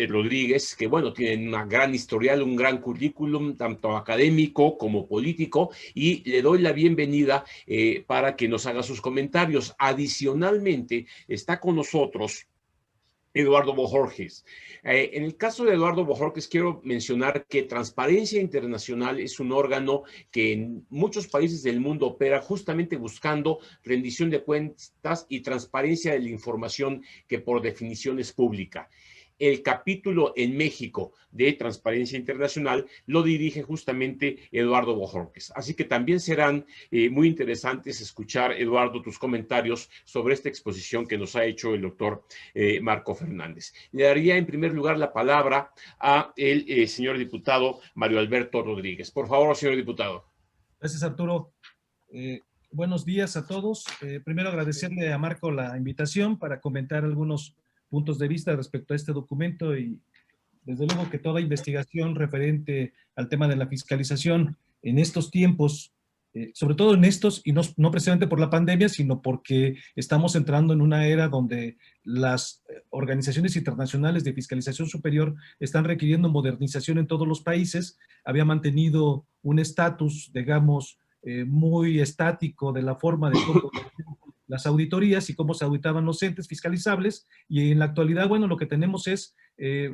Rodríguez, que bueno, tiene una gran historial, un gran currículum, tanto académico como político, y le doy la bienvenida para que nos haga sus comentarios. Adicionalmente, está con nosotros Eduardo Bojorges. En el caso de Eduardo Bojorges, quiero mencionar que Transparencia Internacional es un órgano que en muchos países del mundo opera justamente buscando rendición de cuentas y transparencia de la información que por definición es pública. El capítulo en México de Transparencia Internacional lo dirige justamente Eduardo Bojorges. Así que también serán muy interesantes escuchar, Eduardo, tus comentarios sobre esta exposición que nos ha hecho el doctor Marco Fernández. Le daría en primer lugar la palabra a el señor diputado Mario Alberto Rodríguez. Por favor, señor diputado. Gracias, Arturo. Buenos días a todos. Primero agradecerle a Marco la invitación para comentar algunos puntos de vista respecto a este documento y desde luego que toda investigación referente al tema de la fiscalización en estos tiempos, sobre todo en estos, y no precisamente por la pandemia, sino porque estamos entrando en una era donde las organizaciones internacionales de fiscalización superior están requiriendo modernización en todos los países. Había mantenido un estatus, digamos, muy estático de la forma de cómo las auditorías y cómo se auditaban los entes fiscalizables, y en la actualidad, bueno, lo que tenemos es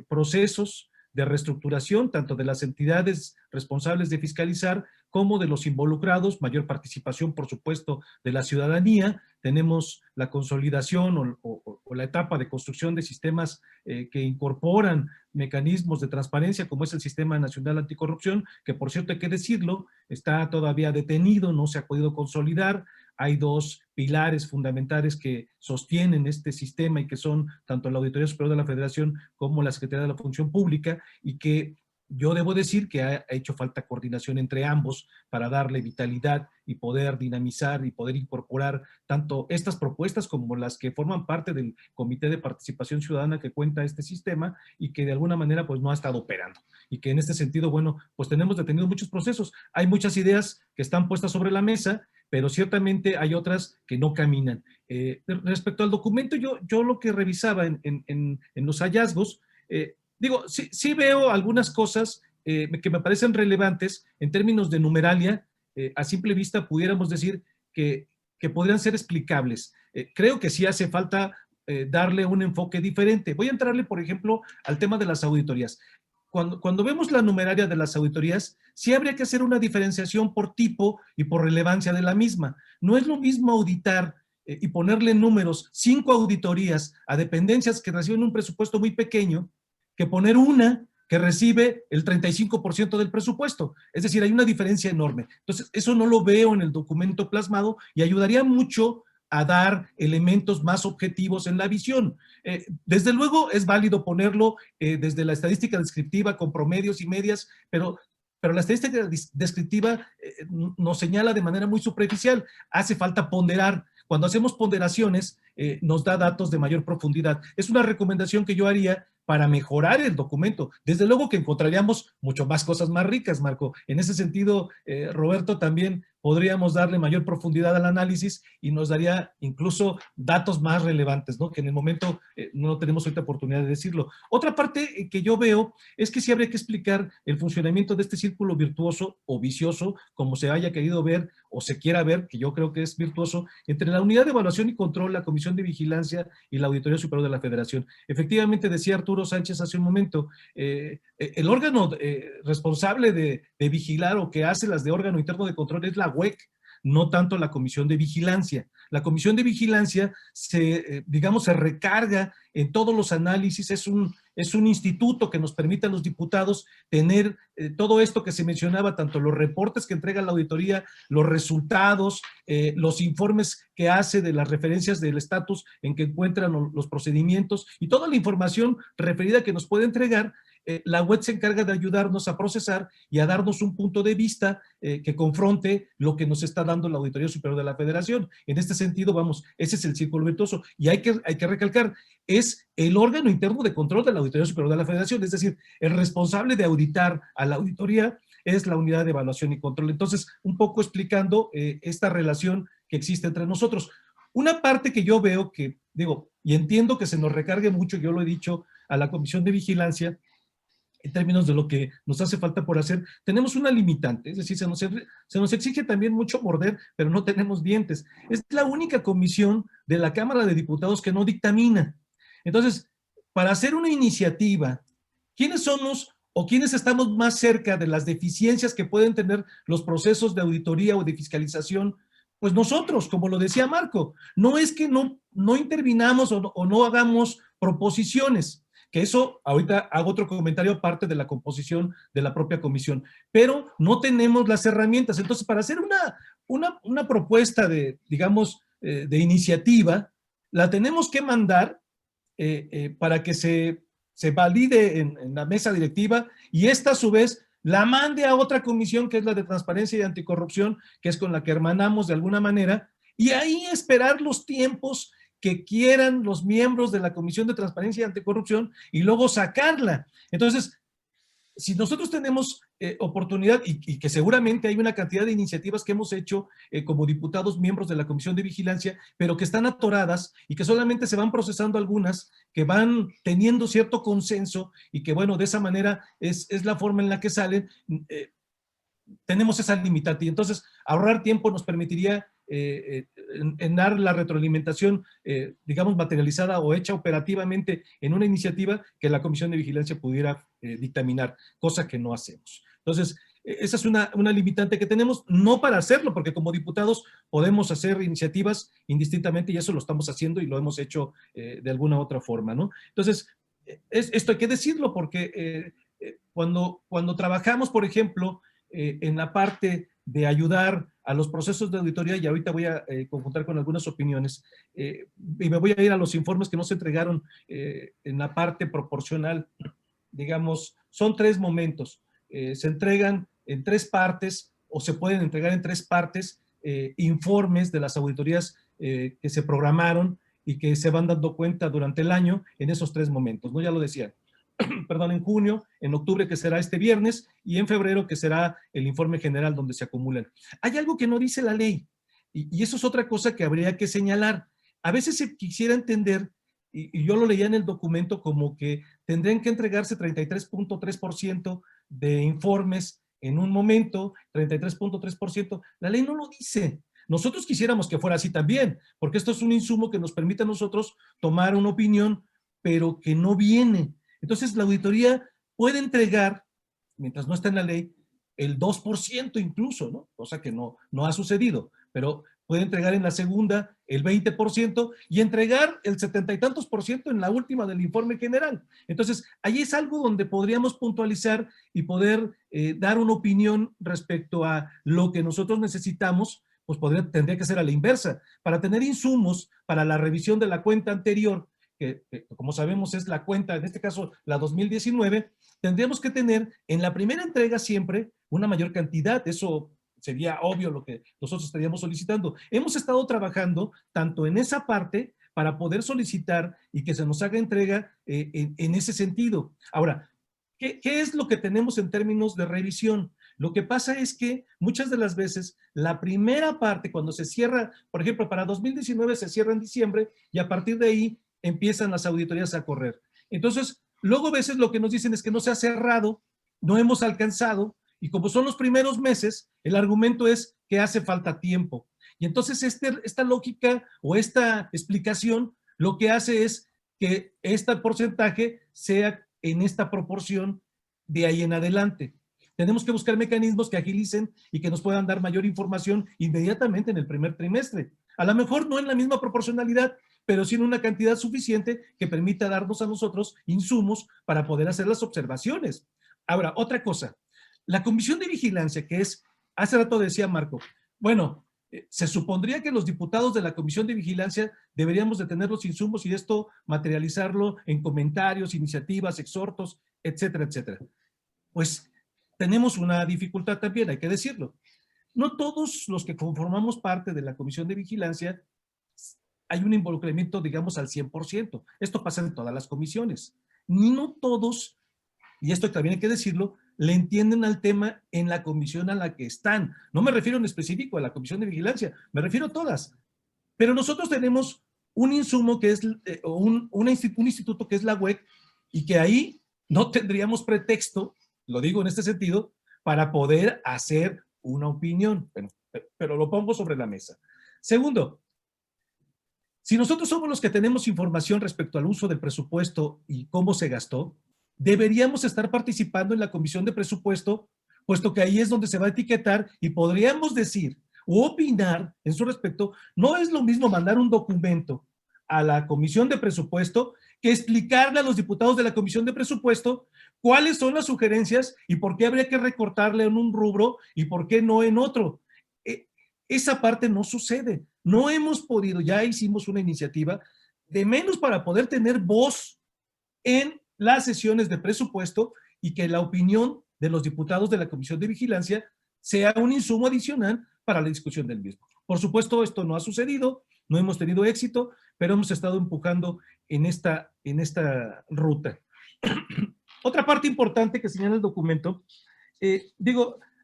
procesos de reestructuración, tanto de las entidades responsables de fiscalizar como de los involucrados, mayor participación, por supuesto, de la ciudadanía. Tenemos la consolidación o o la etapa de construcción de sistemas que incorporan mecanismos de transparencia, como es el Sistema Nacional Anticorrupción, que por cierto hay que decirlo, está todavía detenido, no se ha podido consolidar. Hay dos pilares fundamentales que sostienen este sistema y que son tanto la Auditoría Superior de la Federación como la Secretaría de la Función Pública, y que yo debo decir que ha hecho falta coordinación entre ambos para darle vitalidad y poder dinamizar y poder incorporar tanto estas propuestas como las que forman parte del Comité de Participación Ciudadana que cuenta este sistema y que de alguna manera pues no ha estado operando. Y que en este sentido, bueno, pues tenemos detenidos muchos procesos. Hay muchas ideas que están puestas sobre la mesa, pero ciertamente hay otras que no caminan. Respecto al documento, yo lo que revisaba en los hallazgos, digo, sí veo algunas cosas que me parecen relevantes en términos de numeralia. A simple vista pudiéramos decir que podrían ser explicables. Creo que sí hace falta darle un enfoque diferente. Voy a entrarle, por ejemplo, al tema de las auditorías. Cuando vemos la numeraria de las auditorías, sí habría que hacer una diferenciación por tipo y por relevancia de la misma. No es lo mismo auditar y ponerle números 5 auditorías a dependencias que reciben un presupuesto muy pequeño, que poner una que recibe el 35% del presupuesto. Es decir, hay una diferencia enorme. Entonces, eso no lo veo en el documento plasmado y ayudaría mucho a dar elementos más objetivos en la visión. Desde luego es válido ponerlo desde la estadística descriptiva con promedios y medias, pero la estadística descriptiva nos señala de manera muy superficial. Hace falta ponderar. Cuando hacemos ponderaciones, nos da datos de mayor profundidad. Es una recomendación que yo haría para mejorar el documento. Desde luego que encontraríamos mucho más cosas más ricas, Marco. En ese sentido, Roberto, también podríamos darle mayor profundidad al análisis y nos daría incluso datos más relevantes, ¿no? Que en el momento no tenemos ahorita oportunidad de decirlo. Otra parte que yo veo es que sí habría que explicar el funcionamiento de este círculo virtuoso o vicioso, como se haya querido ver o se quiera ver, que yo creo que es virtuoso, entre la Unidad de Evaluación y Control, la Comisión de Vigilancia y la Auditoría Superior de la Federación. Efectivamente, decía Arturo Sánchez hace un momento, el órgano responsable de vigilar o que hace las de órgano interno de control es la UEC, no tanto la Comisión de Vigilancia. La Comisión de Vigilancia se recarga en todos los análisis, es un instituto que nos permite a los diputados tener todo esto que se mencionaba, tanto los reportes que entrega la auditoría, los resultados, los informes que hace de las referencias del estatus en que encuentran los procedimientos y toda la información referida que nos puede entregar. La web se encarga de ayudarnos a procesar y a darnos un punto de vista que confronte lo que nos está dando la Auditoría Superior de la Federación. En este sentido, vamos, ese es el círculo virtuoso. Y hay que recalcar, es el órgano interno de control de la Auditoría Superior de la Federación, es decir, el responsable de auditar a la auditoría es la Unidad de Evaluación y Control. Entonces, un poco explicando esta relación que existe entre nosotros. Una parte que yo veo que, digo, y entiendo que se nos recargue mucho, yo lo he dicho, a la Comisión de Vigilancia, en términos de lo que nos hace falta por hacer, tenemos una limitante, es decir, se nos exige también mucho morder, pero no tenemos dientes. Es la única comisión de la Cámara de Diputados que no dictamina. Entonces, para hacer una iniciativa, ¿quiénes somos o quiénes estamos más cerca de las deficiencias que pueden tener los procesos de auditoría o de fiscalización? Pues nosotros, como lo decía Marco, no es que no intervinamos o no hagamos proposiciones, que eso, ahorita hago otro comentario aparte de la composición de la propia comisión, pero no tenemos las herramientas. Entonces, para hacer una propuesta de, digamos, de iniciativa, la tenemos que mandar para que se valide en la mesa directiva y esta a su vez la mande a otra comisión que es la de Transparencia y Anticorrupción, que es con la que hermanamos de alguna manera, y ahí esperar los tiempos que quieran los miembros de la Comisión de Transparencia y Anticorrupción y luego sacarla. Entonces, si nosotros tenemos oportunidad y que seguramente hay una cantidad de iniciativas que hemos hecho como diputados miembros de la Comisión de Vigilancia, pero que están atoradas y que solamente se van procesando algunas, que van teniendo cierto consenso y que, bueno, de esa manera es la forma en la que salen, tenemos esa limitante. Y entonces, ahorrar tiempo nos permitiría en dar la retroalimentación, digamos, materializada o hecha operativamente en una iniciativa que la Comisión de Vigilancia pudiera dictaminar, cosa que no hacemos. Entonces, esa es una limitante que tenemos, no para hacerlo, porque como diputados podemos hacer iniciativas indistintamente y eso lo estamos haciendo y lo hemos hecho de alguna otra forma, ¿no? Entonces, esto hay que decirlo porque cuando trabajamos, por ejemplo, en la parte de ayudar a los procesos de auditoría, y ahorita voy a conjuntar con algunas opiniones, y me voy a ir a los informes que no se entregaron en la parte proporcional, digamos, son 3 momentos. Se entregan en 3 partes o se pueden entregar en 3 partes informes de las auditorías que se programaron y que se van dando cuenta durante el año en esos 3 momentos, ¿no? Ya lo decía, perdón, en junio, en octubre, que será este viernes, y en febrero, que será el informe general donde se acumulan. Hay algo que no dice la ley, y eso es otra cosa que habría que señalar. A veces se quisiera entender, y yo lo leía en el documento, como que tendrían que entregarse 33.3% de informes en un momento, 33.3%. La ley no lo dice. Nosotros quisiéramos que fuera así también, porque esto es un insumo que nos permite a nosotros tomar una opinión, pero que no viene. Entonces, la auditoría puede entregar, mientras no está en la ley, el 2% incluso, ¿no? Cosa que no ha sucedido, pero puede entregar en la segunda el 20% y entregar el 70 y tantos % en la última del informe general. Entonces, ahí es algo donde podríamos puntualizar y poder dar una opinión respecto a lo que nosotros necesitamos, pues tendría que ser a la inversa. Para tener insumos para la revisión de la cuenta anterior, que como sabemos es la cuenta, en este caso la 2019, tendríamos que tener en la primera entrega siempre una mayor cantidad. Eso sería obvio lo que nosotros estaríamos solicitando. Hemos estado trabajando tanto en esa parte para poder solicitar y que se nos haga entrega en ese sentido. Ahora, ¿qué es lo que tenemos en términos de revisión? Lo que pasa es que muchas de las veces la primera parte, cuando se cierra, por ejemplo, para 2019 se cierra en diciembre y a partir de ahí empiezan las auditorías a correr. Entonces, luego a veces lo que nos dicen es que no se ha cerrado, no hemos alcanzado, y como son los primeros meses, el argumento es que hace falta tiempo. Y entonces esta lógica o esta explicación lo que hace es que este porcentaje sea en esta proporción de ahí en adelante. Tenemos que buscar mecanismos que agilicen y que nos puedan dar mayor información inmediatamente en el primer trimestre. A lo mejor no en la misma proporcionalidad, pero sí en una cantidad suficiente que permita darnos a nosotros insumos para poder hacer las observaciones. Ahora, otra cosa, la comisión de vigilancia, que es, hace rato decía Marco, bueno, se supondría que los diputados de la comisión de vigilancia deberíamos de tener los insumos y esto materializarlo en comentarios, iniciativas, exhortos, etcétera, etcétera. Pues tenemos una dificultad también, hay que decirlo. No todos los que conformamos parte de la comisión de vigilancia hay un involucramiento, digamos, al 100%. Esto pasa en todas las comisiones. Ni no todos, y esto también hay que decirlo, le entienden al tema en la comisión a la que están. No me refiero en específico a la comisión de vigilancia, me refiero a todas. Pero nosotros tenemos un insumo que es, un instituto que es la UEC, y que ahí no tendríamos pretexto, lo digo en este sentido, para poder hacer una opinión. Bueno, pero lo pongo sobre la mesa. Segundo, si nosotros somos los que tenemos información respecto al uso del presupuesto y cómo se gastó, deberíamos estar participando en la comisión de presupuesto, puesto que ahí es donde se va a etiquetar y podríamos decir o opinar en su respecto. No es lo mismo mandar un documento a la comisión de presupuesto que explicarle a los diputados de la comisión de presupuesto cuáles son las sugerencias y por qué habría que recortarle en un rubro y por qué no en otro. Esa parte no sucede. No hemos podido, ya hicimos una iniciativa, de menos para poder tener voz en las sesiones de presupuesto y que la opinión de los diputados de la Comisión de Vigilancia sea un insumo adicional para la discusión del mismo. Por supuesto, esto no ha sucedido, no hemos tenido éxito, pero hemos estado empujando en esta ruta. Otra parte importante que señala el documento,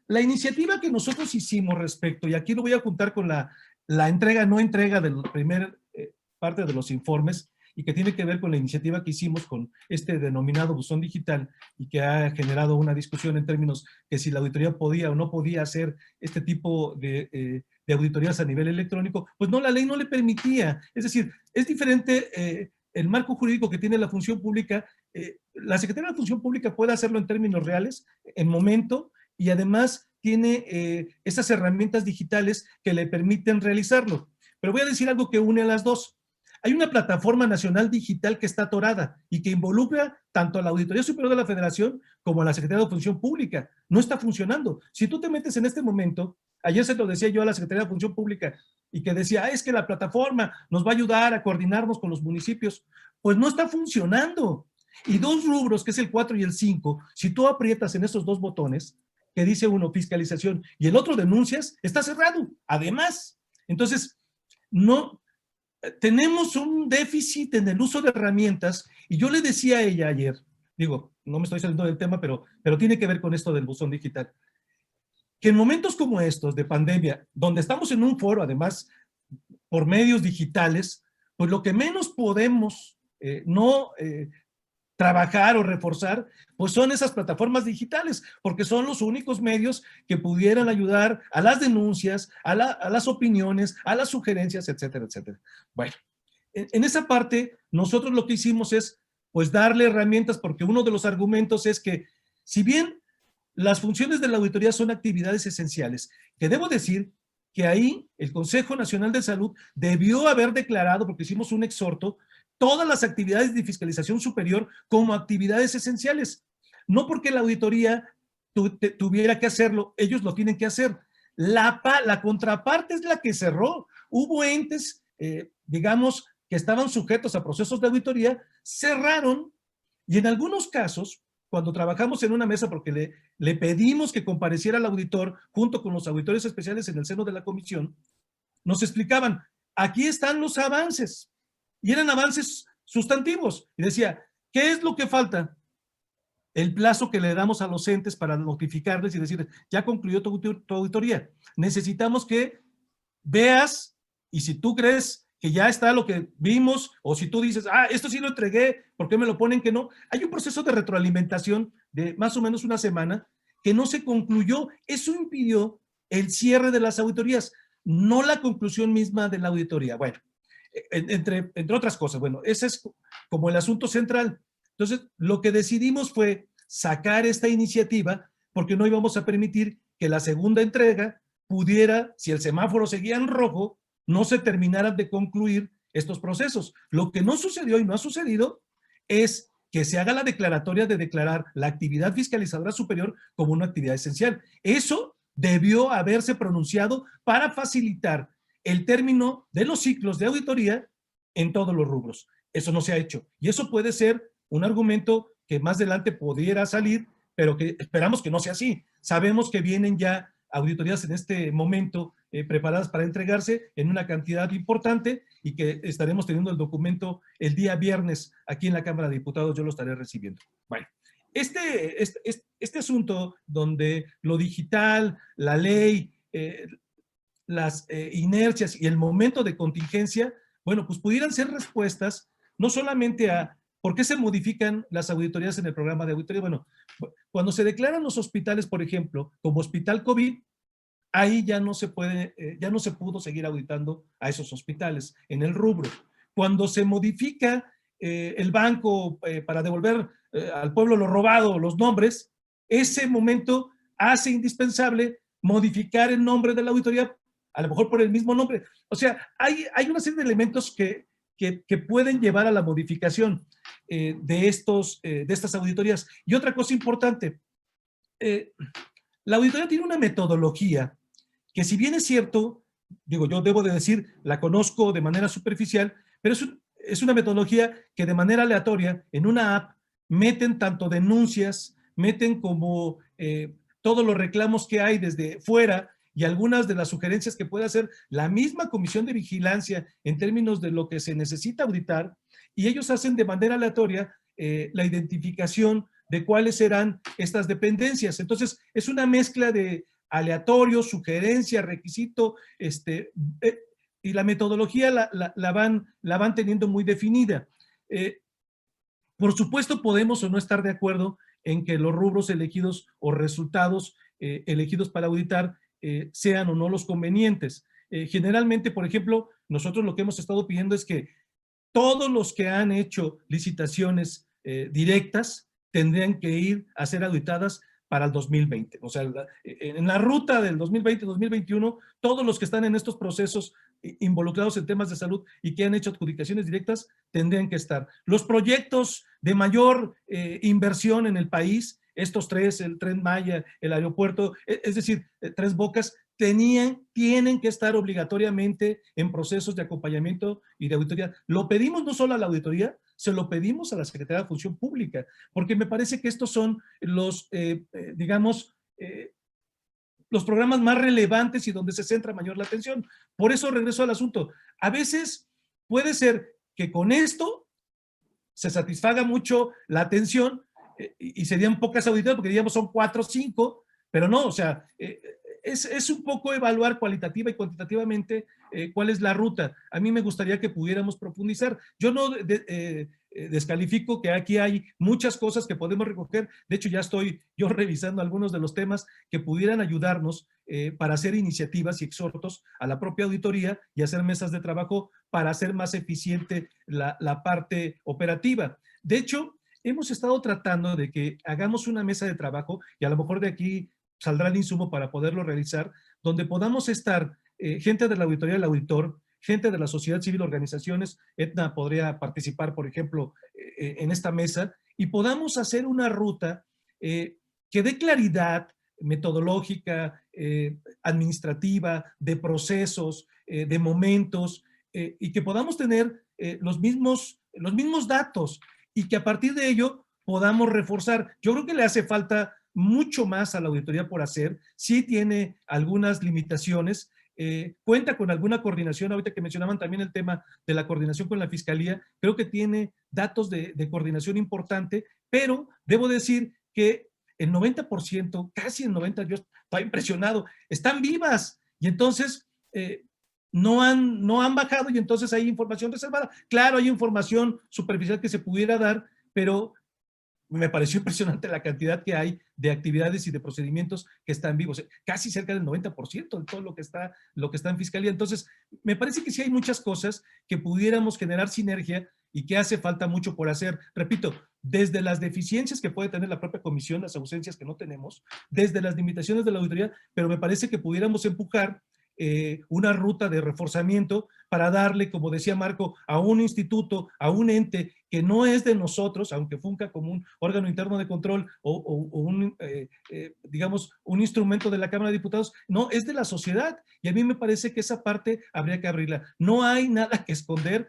la iniciativa que nosotros hicimos respecto, y aquí lo voy a juntar con la entrega, no entrega de la primera parte de los informes, y que tiene que ver con la iniciativa que hicimos con este denominado buzón digital y que ha generado una discusión en términos que si la auditoría podía o no podía hacer este tipo de auditorías a nivel electrónico, pues no, la ley no le permitía. Es decir, es diferente el marco jurídico que tiene la función pública. La Secretaría de la Función Pública puede hacerlo en términos reales, en momento, y además tiene esas herramientas digitales que le permiten realizarlo. Pero voy a decir algo que une a las dos. Hay una plataforma nacional digital que está atorada y que involucra tanto a la Auditoría Superior de la Federación como a la Secretaría de Función Pública. No está funcionando. Si tú te metes en este momento, ayer se lo decía yo a la Secretaría de Función Pública y que decía, es que la plataforma nos va a ayudar a coordinarnos con los municipios. Pues no está funcionando. Y dos rubros, que es el 4 y el 5, si tú aprietas en esos dos botones, que dice uno fiscalización y el otro denuncias, está cerrado. Además, entonces, no... tenemos un déficit en el uso de herramientas y yo le decía a ella ayer, digo, no me estoy saliendo del tema, pero tiene que ver con esto del buzón digital, que en momentos como estos de pandemia, donde estamos en un foro, además, por medios digitales, pues lo que menos podemos trabajar o reforzar, pues son esas plataformas digitales, porque son los únicos medios que pudieran ayudar a las denuncias, a las opiniones, a las sugerencias, etcétera, etcétera. Bueno, en esa parte, nosotros lo que hicimos es, pues, darle herramientas, porque uno de los argumentos es que, si bien las funciones de la auditoría son actividades esenciales, que debo decir que ahí el Consejo Nacional de Salud debió haber declarado, porque hicimos un exhorto, todas las actividades de fiscalización superior como actividades esenciales. No porque la auditoría tuviera que hacerlo, ellos lo tienen que hacer. La contraparte es la que cerró. Hubo entes, digamos, que estaban sujetos a procesos de auditoría, cerraron, y en algunos casos, cuando trabajamos en una mesa, porque le pedimos que compareciera el auditor junto con los auditores especiales en el seno de la comisión, nos explicaban, aquí están los avances, y eran avances sustantivos. Y decía, ¿qué es lo que falta? El plazo que le damos a los entes para notificarles y decir, ya concluyó tu auditoría. Necesitamos que veas, y si tú crees que ya está lo que vimos, o si tú dices, esto sí lo entregué, ¿por qué me lo ponen que no? Hay un proceso de retroalimentación de más o menos una semana que no se concluyó. Eso impidió el cierre de las auditorías, no la conclusión misma de la auditoría. Bueno, entre otras cosas, bueno, ese es como el asunto central. Entonces, lo que decidimos fue sacar esta iniciativa porque no íbamos a permitir que la segunda entrega pudiera, si el semáforo seguía en rojo, no se terminaran de concluir estos procesos. Lo que no sucedió y no ha sucedido es que se haga la declaratoria de declarar la actividad fiscalizadora superior como una actividad esencial. Eso debió haberse pronunciado para facilitar el término de los ciclos de auditoría en todos los rubros. Eso no se ha hecho. Y eso puede ser un argumento que más adelante pudiera salir, pero que esperamos que no sea así. Sabemos que vienen ya auditorías en este momento preparadas para entregarse en una cantidad importante y que estaremos teniendo el documento el día viernes aquí en la Cámara de Diputados. Yo lo estaré recibiendo. Bueno, este asunto donde lo digital, la ley, las inercias y el momento de contingencia, bueno, pues pudieran ser respuestas no solamente a por qué se modifican las auditorías en el programa de auditoría. Bueno, cuando se declaran los hospitales, por ejemplo, como hospital COVID, ahí ya no se puede, ya no se pudo seguir auditando a esos hospitales en el rubro. Cuando se modifica el banco para devolver al pueblo lo robado, los nombres, ese momento hace indispensable modificar el nombre de la auditoría, a lo mejor por el mismo nombre. O sea, hay una serie de elementos que pueden llevar a la modificación de estas auditorías. Y otra cosa importante, la auditoría tiene una metodología que, si bien es cierto, digo, yo debo de decir, la conozco de manera superficial, pero es una metodología que de manera aleatoria en una app meten tanto denuncias, meten como todos los reclamos que hay desde fuera y algunas de las sugerencias que puede hacer la misma Comisión de Vigilancia en términos de lo que se necesita auditar, y ellos hacen de manera aleatoria la identificación de cuáles serán estas dependencias. Entonces, es una mezcla de aleatorio, sugerencia, requisito, y la metodología la van teniendo muy definida. Por supuesto, podemos o no estar de acuerdo en que los rubros elegidos o resultados elegidos para auditar sean o no los convenientes. Generalmente, por ejemplo, nosotros lo que hemos estado pidiendo es que todos los que han hecho licitaciones directas tendrían que ir a ser auditadas para el 2020. O sea, en la ruta del 2020-2021, todos los que están en estos procesos involucrados en temas de salud y que han hecho adjudicaciones directas tendrían que estar. Los proyectos de mayor inversión en el país, estos tres, el Tren Maya, el aeropuerto, es decir, Tres Bocas, tienen que estar obligatoriamente en procesos de acompañamiento y de auditoría. Lo pedimos no solo a la auditoría, se lo pedimos a la Secretaría de Función Pública, porque me parece que estos son los, los programas más relevantes y donde se centra mayor la atención. Por eso regreso al asunto. A veces puede ser que con esto se satisfaga mucho la atención y serían pocas auditorías, porque diríamos son 4 o 5, pero no, o sea, es un poco evaluar cualitativa y cuantitativamente cuál es la ruta. A mí me gustaría que pudiéramos profundizar. Yo no descalifico que aquí hay muchas cosas que podemos recoger. De hecho, ya estoy yo revisando algunos de los temas que pudieran ayudarnos para hacer iniciativas y exhortos a la propia auditoría y hacer mesas de trabajo para hacer más eficiente la parte operativa. De hecho, hemos estado tratando de que hagamos una mesa de trabajo y a lo mejor de aquí saldrá el insumo para poderlo realizar, donde podamos estar gente de la auditoría del auditor, gente de la sociedad civil, organizaciones. Edna podría participar, por ejemplo, en esta mesa, y podamos hacer una ruta que dé claridad metodológica, administrativa, de procesos, de momentos, y que podamos tener los mismos datos y que a partir de ello podamos reforzar. Yo creo que le hace falta mucho más a la auditoría por hacer. Sí tiene algunas limitaciones, cuenta con alguna coordinación. Ahorita que mencionaban también el tema de la coordinación con la Fiscalía, creo que tiene datos de coordinación importante, pero debo decir que el 90%, casi el 90%, yo estoy impresionado, están vivas y entonces no han bajado y entonces hay información reservada. Claro, hay información superficial que se pudiera dar, pero me pareció impresionante la cantidad que hay de actividades y de procedimientos que están vivos, casi cerca del 90% de todo lo que está en Fiscalía. Entonces, me parece que sí hay muchas cosas que pudiéramos generar sinergia y que hace falta mucho por hacer. Repito, desde las deficiencias que puede tener la propia comisión, las ausencias que no tenemos, desde las limitaciones de la auditoría, pero me parece que pudiéramos empujar una ruta de reforzamiento para darle, como decía Marco, a un instituto, a un ente que no es de nosotros, aunque funca como un órgano interno de control o digamos, un instrumento de la Cámara de Diputados, no, es de la sociedad. Y a mí me parece que esa parte habría que abrirla. No hay nada que esconder,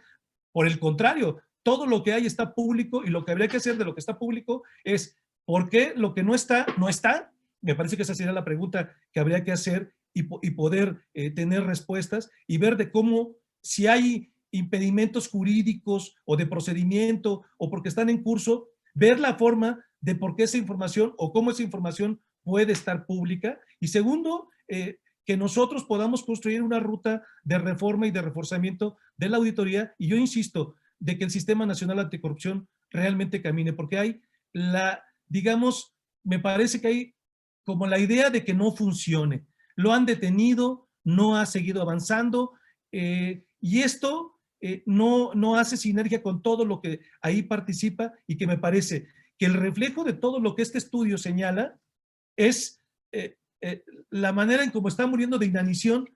por el contrario, todo lo que hay está público y lo que habría que hacer de lo que está público es, ¿por qué lo que no está, no está? Me parece que esa sería la pregunta que habría que hacer y poder tener respuestas y ver de cómo, si hay impedimentos jurídicos o de procedimiento o porque están en curso, ver la forma de por qué esa información o cómo esa información puede estar pública. Y segundo, que nosotros podamos construir una ruta de reforma y de reforzamiento de la auditoría, y yo insisto, de que el Sistema Nacional Anticorrupción realmente camine, porque hay digamos, me parece que hay como la idea de que no funcione. Lo han detenido, no ha seguido avanzando, y esto no hace sinergia con todo lo que ahí participa, y que me parece que el reflejo de todo lo que este estudio señala es la manera en cómo está muriendo de inanición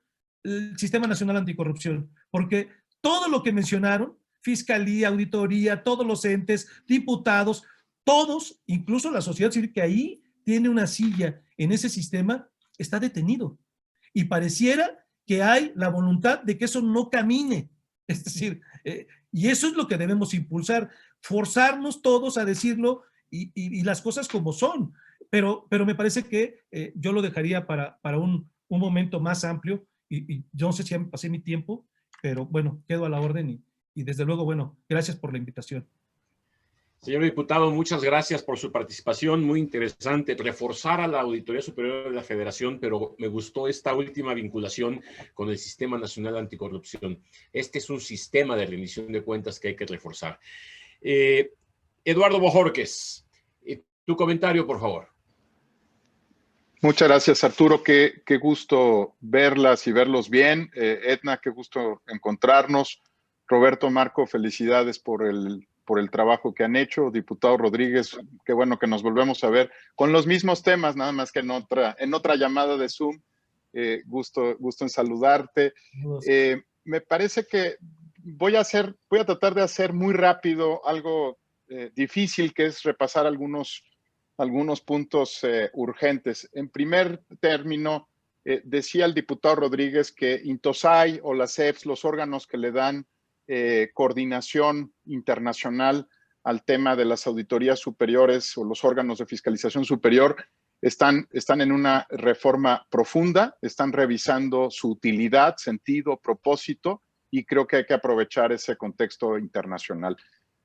el Sistema Nacional Anticorrupción, porque todo lo que mencionaron, Fiscalía, Auditoría, todos los entes, diputados, todos, incluso la sociedad civil que ahí tiene una silla en ese sistema, está detenido. Y pareciera que hay la voluntad de que eso no camine. Es decir, y eso es lo que debemos impulsar, forzarnos todos a decirlo y las cosas como son. Pero me parece que yo lo dejaría para un momento más amplio y yo no sé si ya me pasé mi tiempo, pero bueno, quedo a la orden y desde luego, bueno, gracias por la invitación. Señor diputado, muchas gracias por su participación, muy interesante. Reforzar a la Auditoría Superior de la Federación, pero me gustó esta última vinculación con el Sistema Nacional Anticorrupción. Este es un sistema de rendición de cuentas que hay que reforzar. Eduardo Bojorquez, tu comentario, por favor. Muchas gracias, Arturo. Qué gusto verlas y verlos bien. Edna, qué gusto encontrarnos. Roberto, Marco, felicidades por por el trabajo que han hecho. Diputado Rodríguez, qué bueno que nos volvemos a ver con los mismos temas, nada más que en otra llamada de Zoom. Gusto en saludarte. Me parece que voy a tratar de hacer muy rápido algo difícil, que es repasar algunos puntos urgentes. En primer término, decía el diputado Rodríguez que Intosai o las CEPS, los órganos que le dan coordinación internacional al tema de las auditorías superiores o los órganos de fiscalización superior, están en una reforma profunda, están revisando su utilidad, sentido, propósito, y creo que hay que aprovechar ese contexto internacional.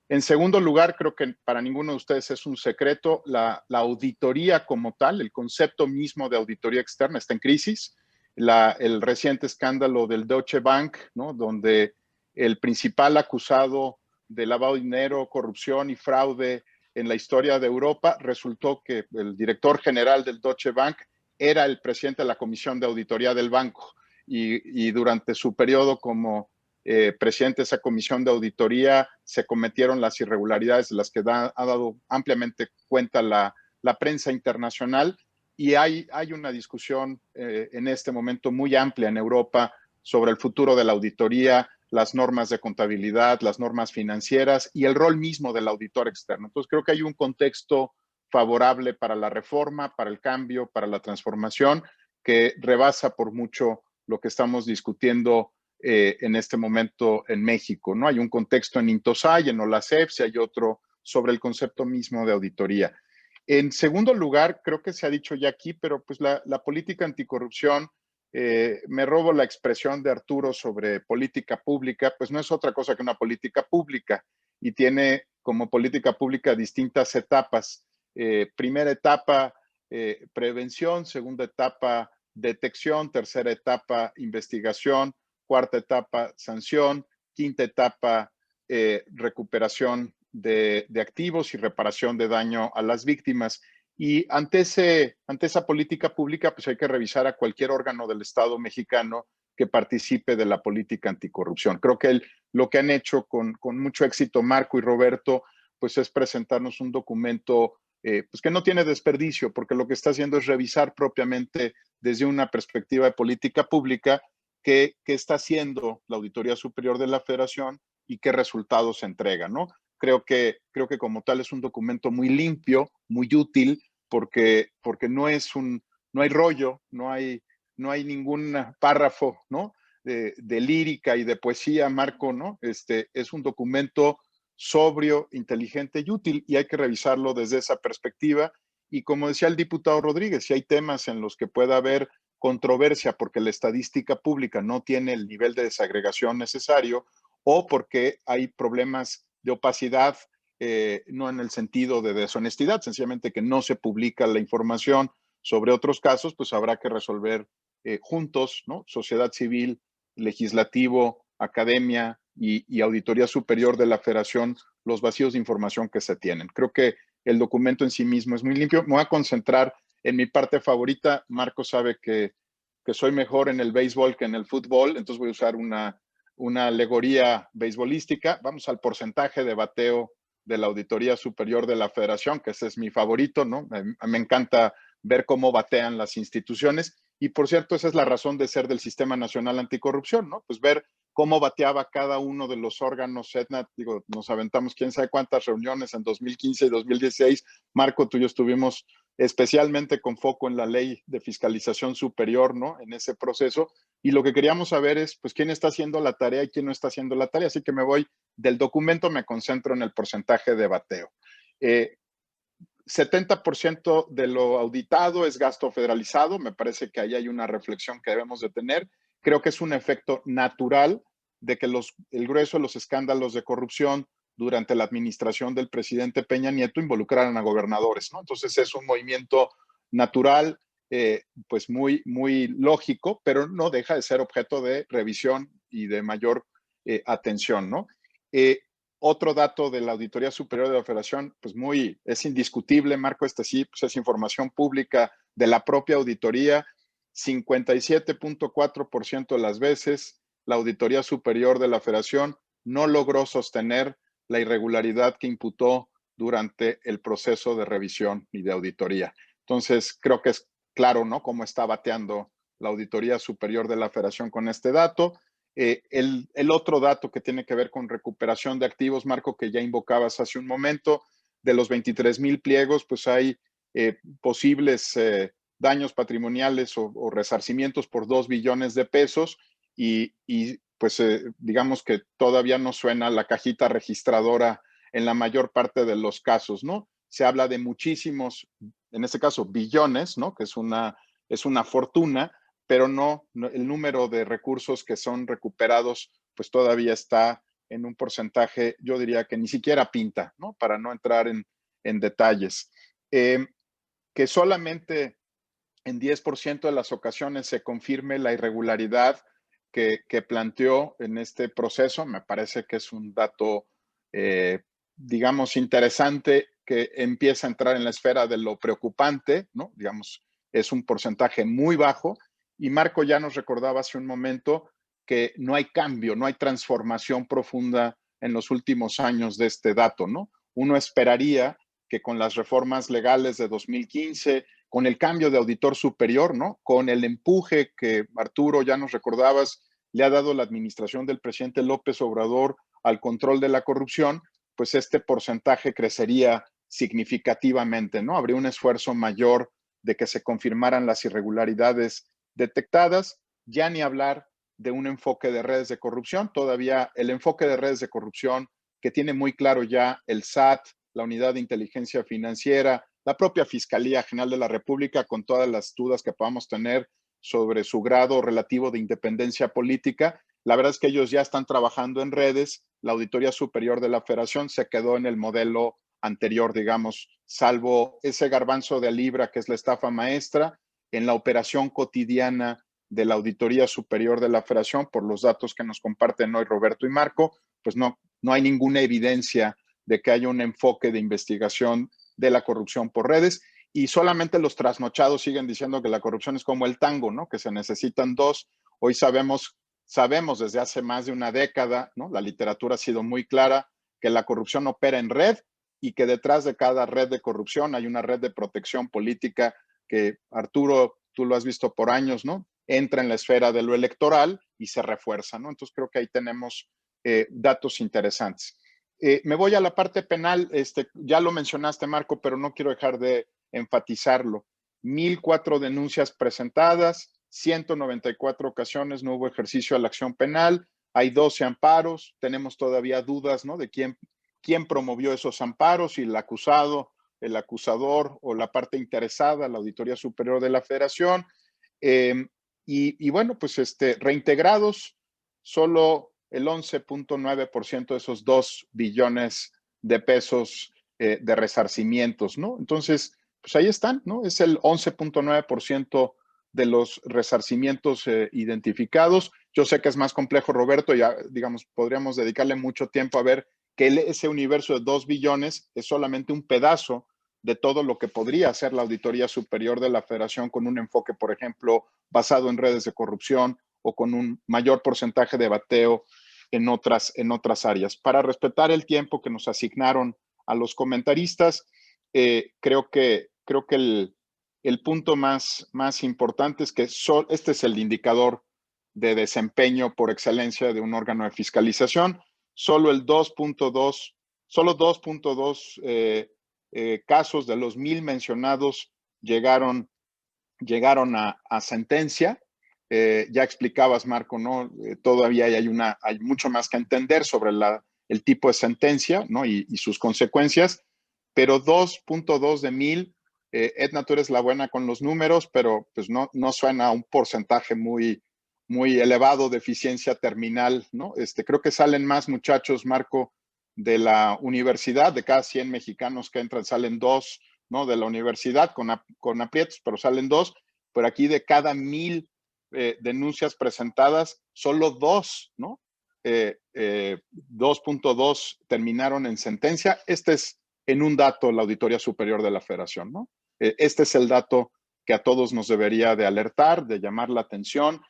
En segundo lugar, creo que para ninguno de ustedes es un secreto, la auditoría como tal, el concepto mismo de auditoría externa está en crisis. El reciente escándalo del Deutsche Bank, ¿no?, donde el principal acusado de lavado de dinero, corrupción y fraude en la historia de Europa, resultó que el director general del Deutsche Bank era el presidente de la Comisión de Auditoría del banco, y durante su periodo como presidente de esa comisión de auditoría se cometieron las irregularidades de las que ha dado ampliamente cuenta la prensa internacional, y hay una discusión en este momento muy amplia en Europa sobre el futuro de la auditoría, las normas de contabilidad, las normas financieras y el rol mismo del auditor externo. Entonces creo que hay un contexto favorable para la reforma, para el cambio, para la transformación, que rebasa por mucho lo que estamos discutiendo en este momento en México, ¿no? Hay un contexto en Intosai, en OLACEPS, y hay otro sobre el concepto mismo de auditoría. En segundo lugar, creo que se ha dicho ya aquí, pero pues la política anticorrupción, me robo la expresión de Arturo sobre política pública, pues no es otra cosa que una política pública, y tiene como política pública distintas etapas. Primera etapa, prevención; segunda etapa, detección; tercera etapa, investigación; cuarta etapa, sanción; quinta etapa, recuperación de activos y reparación de daño a las víctimas. Y ante esa política pública, pues hay que revisar a cualquier órgano del Estado mexicano que participe de la política anticorrupción. Creo que lo que han hecho con mucho éxito Marco y Roberto, pues es presentarnos un documento pues que no tiene desperdicio, porque lo que está haciendo es revisar propiamente desde una perspectiva de política pública qué está haciendo la Auditoría Superior de la Federación y qué resultados se entrega, ¿no? Creo que como tal es un documento muy limpio, muy útil, porque no hay rollo, no hay ningún párrafo, ¿no?, de lírica y de poesía, Marco, ¿no? Es un documento sobrio, inteligente y útil, y hay que revisarlo desde esa perspectiva. Y como decía el diputado Rodríguez, si hay temas en los que pueda haber controversia porque la estadística pública no tiene el nivel de desagregación necesario, o porque hay problemas de opacidad, no en el sentido de deshonestidad, sencillamente que no se publica la información sobre otros casos, pues habrá que resolver juntos, ¿no?, sociedad civil, legislativo, academia y Auditoría Superior de la Federación, los vacíos de información que se tienen. Creo que el documento en sí mismo es muy limpio. Me voy a concentrar en mi parte favorita. Marco sabe que soy mejor en el béisbol que en el fútbol, entonces voy a usar una alegoría beisbolística. Vamos al porcentaje de bateo de la Auditoría Superior de la Federación, que ese es mi favorito, ¿no? Me encanta ver cómo batean las instituciones, y por cierto, esa es la razón de ser del Sistema Nacional Anticorrupción, ¿no? Pues ver cómo bateaba cada uno de los órganos. Edna, digo, nos aventamos quién sabe cuántas reuniones en 2015 y 2016. Marco, tú y yo estuvimos especialmente con foco en la ley de fiscalización superior, ¿no?, en ese proceso, y lo que queríamos saber es, pues, quién está haciendo la tarea y quién no está haciendo la tarea. Así que me voy del documento, me concentro en el porcentaje de bateo. 70% de lo auditado es gasto federalizado. Me parece que ahí hay una reflexión que debemos de tener. Creo que es un efecto natural de que el grueso de los escándalos de corrupción durante la administración del presidente Peña Nieto involucraran a gobernadores, ¿no? Entonces es un movimiento natural, pues muy, muy lógico, pero no deja de ser objeto de revisión y de mayor atención, ¿no? Otro dato de la Auditoría Superior de la Federación, pues es indiscutible, Marco, sí, pues es información pública de la propia auditoría. 57.4% de las veces la Auditoría Superior de la Federación no logró sostener la irregularidad que imputó durante el proceso de revisión y de auditoría. Entonces, creo que es claro, ¿no?, cómo está bateando la Auditoría Superior de la Federación con este dato. El otro dato que tiene que ver con recuperación de activos, Marco, que ya invocabas hace un momento, de los 23,000 pliegos, pues hay posibles daños patrimoniales o resarcimientos por 2 billones de pesos y pues digamos que todavía no suena la cajita registradora en la mayor parte de los casos, ¿no? Se habla de muchísimos, en este caso billones, ¿no?, que es una fortuna, pero no el número de recursos que son recuperados pues todavía está en un porcentaje, yo diría que ni siquiera pinta, ¿no?, para no entrar en detalles. Que solamente en 10% de las ocasiones se confirme la irregularidad que planteó en este proceso, me parece que es un dato, digamos, interesante, que empieza a entrar en la esfera de lo preocupante, ¿no? Digamos, es un porcentaje muy bajo. Y Marco ya nos recordaba hace un momento que no hay cambio, no hay transformación profunda en los últimos años de este dato, ¿no? Uno esperaría que con las reformas legales de 2015, con el cambio de auditor superior, ¿no?, con el empuje que Arturo, ya nos recordabas, le ha dado la administración del presidente López Obrador al control de la corrupción, pues este porcentaje crecería significativamente, ¿no? Habría un esfuerzo mayor de que se confirmaran las irregularidades detectadas, ya ni hablar de un enfoque de redes de corrupción. Todavía el enfoque de redes de corrupción que tiene muy claro ya el SAT, la Unidad de Inteligencia Financiera, la propia Fiscalía General de la República, con todas las dudas que podamos tener sobre su grado relativo de independencia política. La verdad es que ellos ya están trabajando en redes. La Auditoría Superior de la Federación se quedó en el modelo anterior, digamos, salvo ese garbanzo de libra que es la estafa maestra, en la operación cotidiana de la Auditoría Superior de la Federación, por los datos que nos comparten hoy Roberto y Marco, pues no hay ninguna evidencia de que haya un enfoque de investigación de la corrupción por redes, y solamente los trasnochados siguen diciendo que la corrupción es como el tango, ¿no?, que se necesitan dos. Hoy sabemos desde hace más de una década, ¿no?, la literatura ha sido muy clara, que la corrupción opera en red y que detrás de cada red de corrupción hay una red de protección política que, Arturo, tú lo has visto por años, ¿no?, entra en la esfera de lo electoral y se refuerza, ¿no? Entonces creo que ahí tenemos datos interesantes. Me voy a la parte penal, ya lo mencionaste, Marco, pero no quiero dejar de enfatizarlo. 1,004 denuncias presentadas, 194 ocasiones no hubo ejercicio de la acción penal, hay 12 amparos, tenemos todavía dudas, ¿no?, de quién promovió esos amparos, si el acusado, el acusador o la parte interesada, la Auditoría Superior de la Federación. Y bueno, pues reintegrados solo el 11.9% de esos 2 billones de pesos de resarcimientos, ¿no? Entonces, pues ahí están, ¿no? Es el 11.9% de los resarcimientos identificados. Yo sé que es más complejo, Roberto, ya, digamos, podríamos dedicarle mucho tiempo a ver que ese universo de 2 billones es solamente un pedazo de todo lo que podría hacer la Auditoría Superior de la Federación con un enfoque, por ejemplo, basado en redes de corrupción o con un mayor porcentaje de bateo en otras áreas. Para respetar el tiempo que nos asignaron a los comentaristas, creo que el punto más importante es que este es el indicador de desempeño por excelencia de un órgano de fiscalización. Solo 2.2 casos de los 1,000 mencionados llegaron a sentencia. Ya explicabas, Marco, ¿no? Todavía hay mucho más que entender sobre el tipo de sentencia, ¿no?, y sus consecuencias, pero 2.2 de 1,000, Edna, tú eres la buena con los números, pero pues no suena a un porcentaje muy elevado de eficiencia terminal, ¿no? Creo que salen más muchachos, Marco, de la universidad. De cada 100 mexicanos que entran, salen 2, ¿no?, de la universidad, con aprietos, pero salen 2. Pero aquí de cada 1,000 denuncias presentadas, solo 2, ¿no? 2.2 terminaron en sentencia. Este es en un dato la Auditoría Superior de la Federación, ¿no? Este es el dato que a todos nos debería de alertar, de llamar la atención,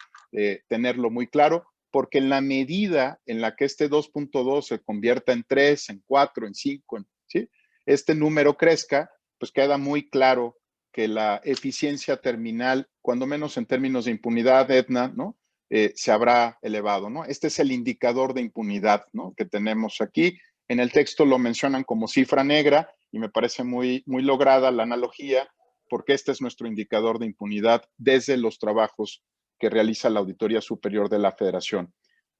tenerlo muy claro, porque en la medida en la que este 2.2 se convierta en 3, en 4, en 5, ¿sí? Este número crezca, pues queda muy claro que la eficiencia terminal, cuando menos en términos de impunidad, Edna, ¿no? Se habrá elevado, ¿no? Este es el indicador de impunidad, ¿no? Que tenemos aquí. En el texto lo mencionan como cifra negra y me parece muy, muy lograda la analogía, porque este es nuestro indicador de impunidad desde los trabajos que realiza la Auditoría Superior de la Federación.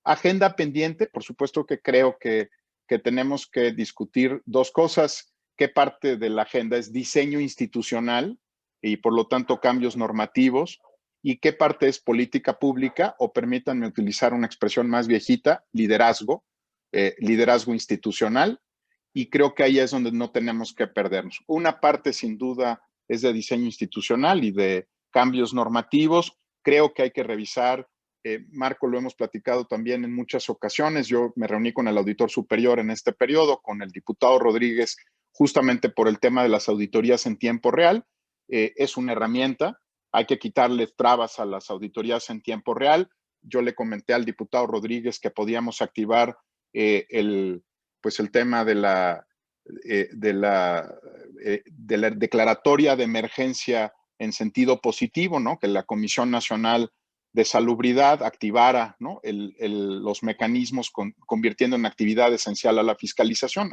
Agenda pendiente, por supuesto que creo que tenemos que discutir dos cosas. ¿Qué parte de la agenda es diseño institucional y por lo tanto cambios normativos? ¿Y qué parte es política pública o, permítanme utilizar una expresión más viejita, liderazgo, liderazgo institucional? Y creo que ahí es donde no tenemos que perdernos. Una parte sin duda es de diseño institucional y de cambios normativos. Creo que hay que revisar, Marco, lo hemos platicado también en muchas ocasiones. Yo me reuní con el auditor superior en este periodo, con el diputado Rodríguez, justamente por el tema de las auditorías en tiempo real. Es una herramienta, hay que quitarle trabas a las auditorías en tiempo real. Yo le comenté al diputado Rodríguez que podíamos activar el tema de la declaratoria de emergencia en sentido positivo, ¿no? Que la Comisión Nacional de Salubridad activara, ¿no? los mecanismos convirtiendo en actividad esencial a la fiscalización,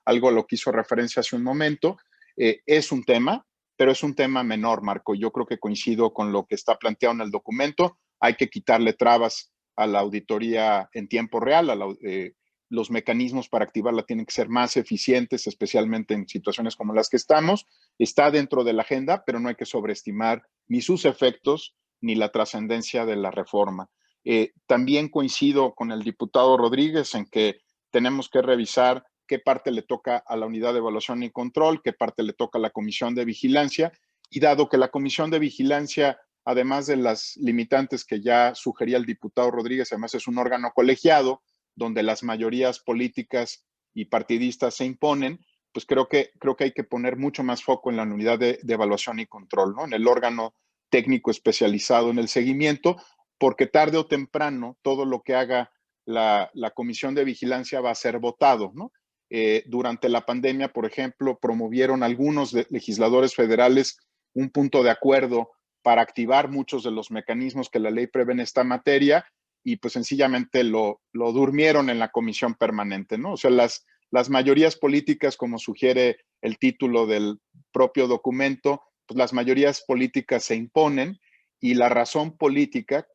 algo a lo que hizo referencia hace un momento. Es un tema, pero es un tema menor, Marco. Yo creo que coincido con lo que está planteado en el documento. Hay que quitarle trabas a la auditoría en tiempo real, los mecanismos para activarla tienen que ser más eficientes, especialmente en situaciones como las que estamos. Está dentro de la agenda, pero no hay que sobreestimar ni sus efectos ni la trascendencia de la reforma. También coincido con el diputado Rodríguez en que tenemos que revisar qué parte le toca a la unidad de evaluación y control, qué parte le toca a la comisión de vigilancia, y dado que la comisión de vigilancia, además de las limitantes que ya sugería el diputado Rodríguez, además es un órgano colegiado, donde las mayorías políticas y partidistas se imponen, pues creo que hay que poner mucho más foco en la unidad de evaluación y control, ¿no? En el órgano técnico especializado en el seguimiento, porque tarde o temprano todo lo que haga la comisión de vigilancia va a ser votado, ¿no? Durante la pandemia, por ejemplo, promovieron algunos legisladores federales un punto de acuerdo para activar muchos de los mecanismos que la ley prevé en esta materia, y pues sencillamente lo durmieron en la comisión permanente, ¿no? O sea, las mayorías políticas, como sugiere el título del propio documento, pues las mayorías políticas se imponen y la razón política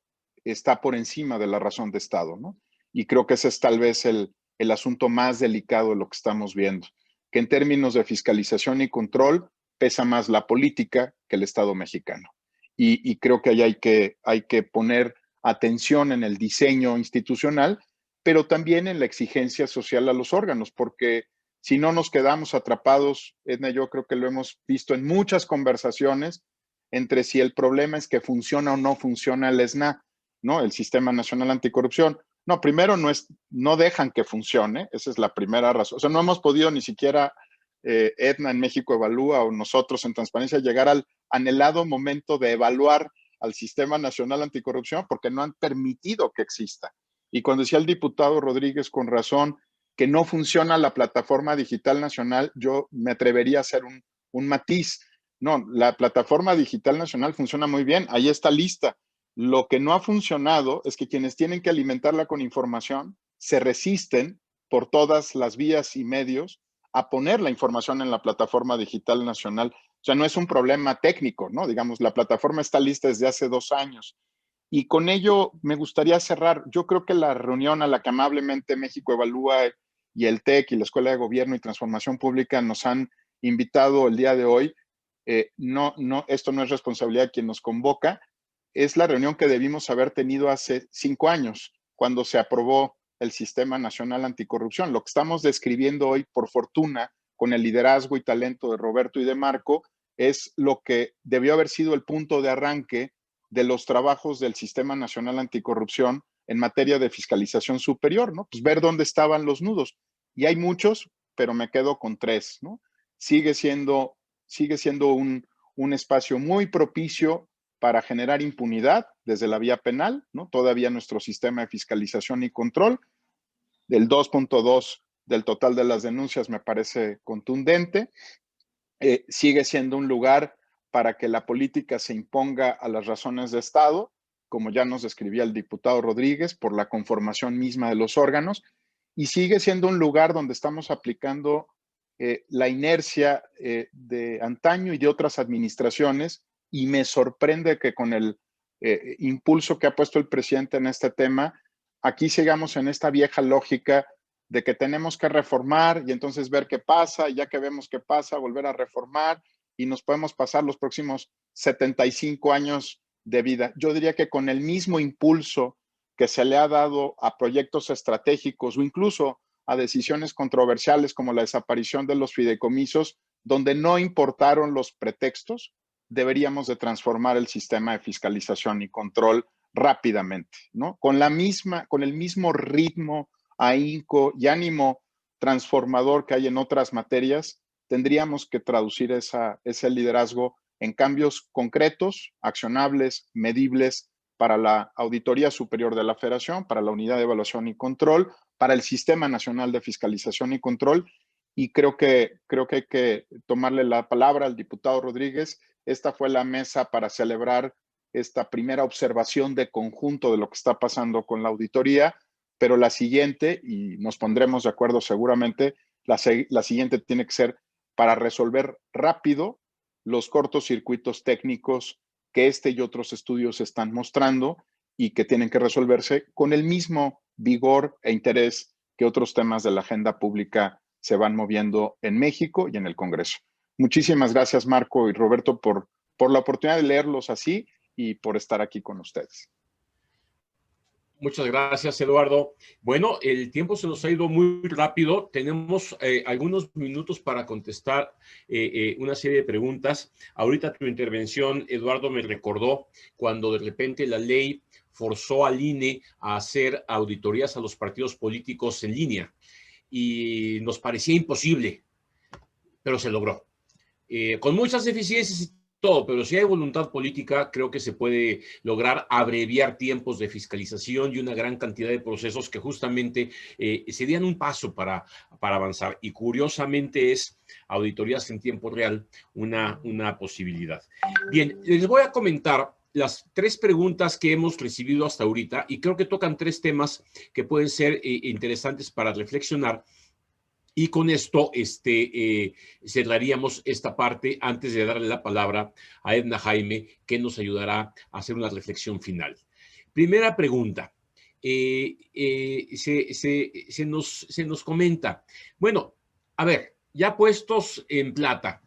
está por encima de la razón de Estado, ¿no? Y creo que ese es tal vez el asunto más delicado de lo que estamos viendo, que en términos de fiscalización y control pesa más la política que el Estado mexicano. Y creo que ahí hay que poner atención en el diseño institucional, pero también en la exigencia social a los órganos, porque si no nos quedamos atrapados, Edna, yo creo que lo hemos visto en muchas conversaciones entre si el problema es que funciona o no funciona el SNA, ¿no? El Sistema Nacional Anticorrupción. No, primero no dejan que funcione, esa es la primera razón. O sea, no hemos podido ni siquiera, Edna en México Evalúa o nosotros en Transparencia, llegar al anhelado momento de evaluar al Sistema Nacional Anticorrupción porque no han permitido que exista. Y cuando decía el diputado Rodríguez con razón que no funciona la plataforma digital nacional, yo me atrevería a hacer un matiz. No, la plataforma digital nacional funciona muy bien, ahí está lista. Lo que no ha funcionado es que quienes tienen que alimentarla con información se resisten por todas las vías y medios a poner la información en la plataforma digital nacional. O sea, no es un problema técnico, ¿no? Digamos, la plataforma está lista desde hace 2 años. Y con ello me gustaría cerrar. Yo creo que la reunión a la que amablemente México Evalúa y el TEC y la Escuela de Gobierno y Transformación Pública nos han invitado el día de hoy, esto no es responsabilidad de quien nos convoca, es la reunión que debimos haber tenido hace 5 años, cuando se aprobó el Sistema Nacional Anticorrupción. Lo que estamos describiendo hoy, por fortuna, con el liderazgo y talento de Roberto y de Marco, es lo que debió haber sido el punto de arranque de los trabajos del Sistema Nacional Anticorrupción en materia de fiscalización superior, ¿no? Pues ver dónde estaban los nudos. Y hay muchos, pero me quedo con 3, ¿no? Sigue siendo un espacio muy propicio para generar impunidad desde la vía penal, ¿no? Todavía nuestro sistema de fiscalización y control, del 2.2 del total de las denuncias me parece contundente. Sigue siendo un lugar para que la política se imponga a las razones de Estado, como ya nos describía el diputado Rodríguez, por la conformación misma de los órganos, y sigue siendo un lugar donde estamos aplicando la inercia de antaño y de otras administraciones, y me sorprende que con el impulso que ha puesto el presidente en este tema, aquí sigamos en esta vieja lógica de que tenemos que reformar y entonces ver qué pasa, y ya que vemos qué pasa, volver a reformar, y nos podemos pasar los próximos 75 años de vida. Yo diría que con el mismo impulso que se le ha dado a proyectos estratégicos o incluso a decisiones controversiales como la desaparición de los fideicomisos, donde no importaron los pretextos, deberíamos de transformar el sistema de fiscalización y control rápidamente, ¿no? Con el mismo ritmo, ahínco y ánimo transformador que hay en otras materias, tendríamos que traducir ese liderazgo en cambios concretos, accionables, medibles para la Auditoría Superior de la Federación, para la Unidad de Evaluación y Control, para el Sistema Nacional de Fiscalización y Control. Y creo que hay que tomarle la palabra al diputado Rodríguez. Esta fue la mesa para celebrar esta primera observación de conjunto de lo que está pasando con la auditoría, pero la siguiente, y nos pondremos de acuerdo seguramente, la siguiente tiene que ser para resolver rápido los cortocircuitos técnicos que este y otros estudios están mostrando y que tienen que resolverse con el mismo vigor e interés que otros temas de la agenda pública se van moviendo en México y en el Congreso. Muchísimas gracias, Marco y Roberto, por la oportunidad de leerlos así y por estar aquí con ustedes. Muchas gracias, Eduardo. Bueno, el tiempo se nos ha ido muy rápido. Tenemos algunos minutos para contestar una serie de preguntas. Ahorita tu intervención, Eduardo, me recordó cuando de repente la ley forzó al INE a hacer auditorías a los partidos políticos en línea y nos parecía imposible, pero se logró. Con muchas deficiencias y todo, pero si hay voluntad política, creo que se puede lograr abreviar tiempos de fiscalización y una gran cantidad de procesos que justamente serían un paso para avanzar. Y curiosamente es auditorías en tiempo real una posibilidad. Bien, les voy a comentar las 3 preguntas que hemos recibido hasta ahorita y creo que tocan 3 temas que pueden ser interesantes para reflexionar. Y con esto cerraríamos esta parte antes de darle la palabra a Edna Jaime, que nos ayudará a hacer una reflexión final. Primera pregunta. Se nos comenta, bueno, a ver, ya puestos en plata,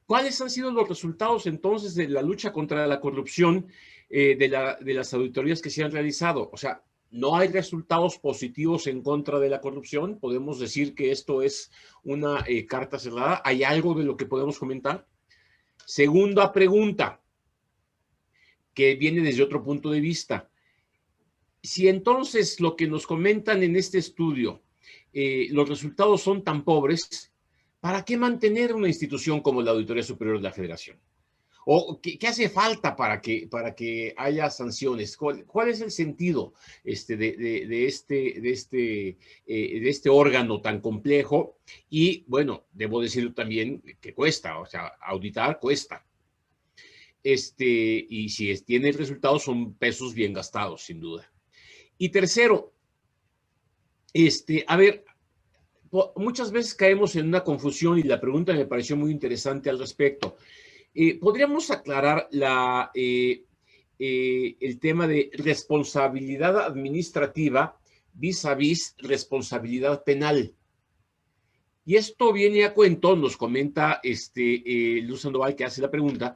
¿cuáles han sido los resultados entonces de la lucha contra la corrupción de las auditorías que se han realizado? O sea, ¿no hay resultados positivos en contra de la corrupción? ¿Podemos decir que esto es una carta cerrada? ¿Hay algo de lo que podemos comentar? Segunda pregunta, que viene desde otro punto de vista. Si entonces lo que nos comentan en este estudio, los resultados son tan pobres, ¿para qué mantener una institución como la Auditoría Superior de la Federación? ¿O qué hace falta para que haya sanciones? ¿Cuál es el sentido de este órgano tan complejo? Y bueno, debo decir también que cuesta, o sea, auditar cuesta. Y si tiene resultados son pesos bien gastados, sin duda. Y tercero, a ver, muchas veces caemos en una confusión y la pregunta me pareció muy interesante al respecto. ¿Podríamos aclarar el tema de responsabilidad administrativa vis a vis responsabilidad penal? Y esto viene a cuento, nos comenta Luz Sandoval, que hace la pregunta,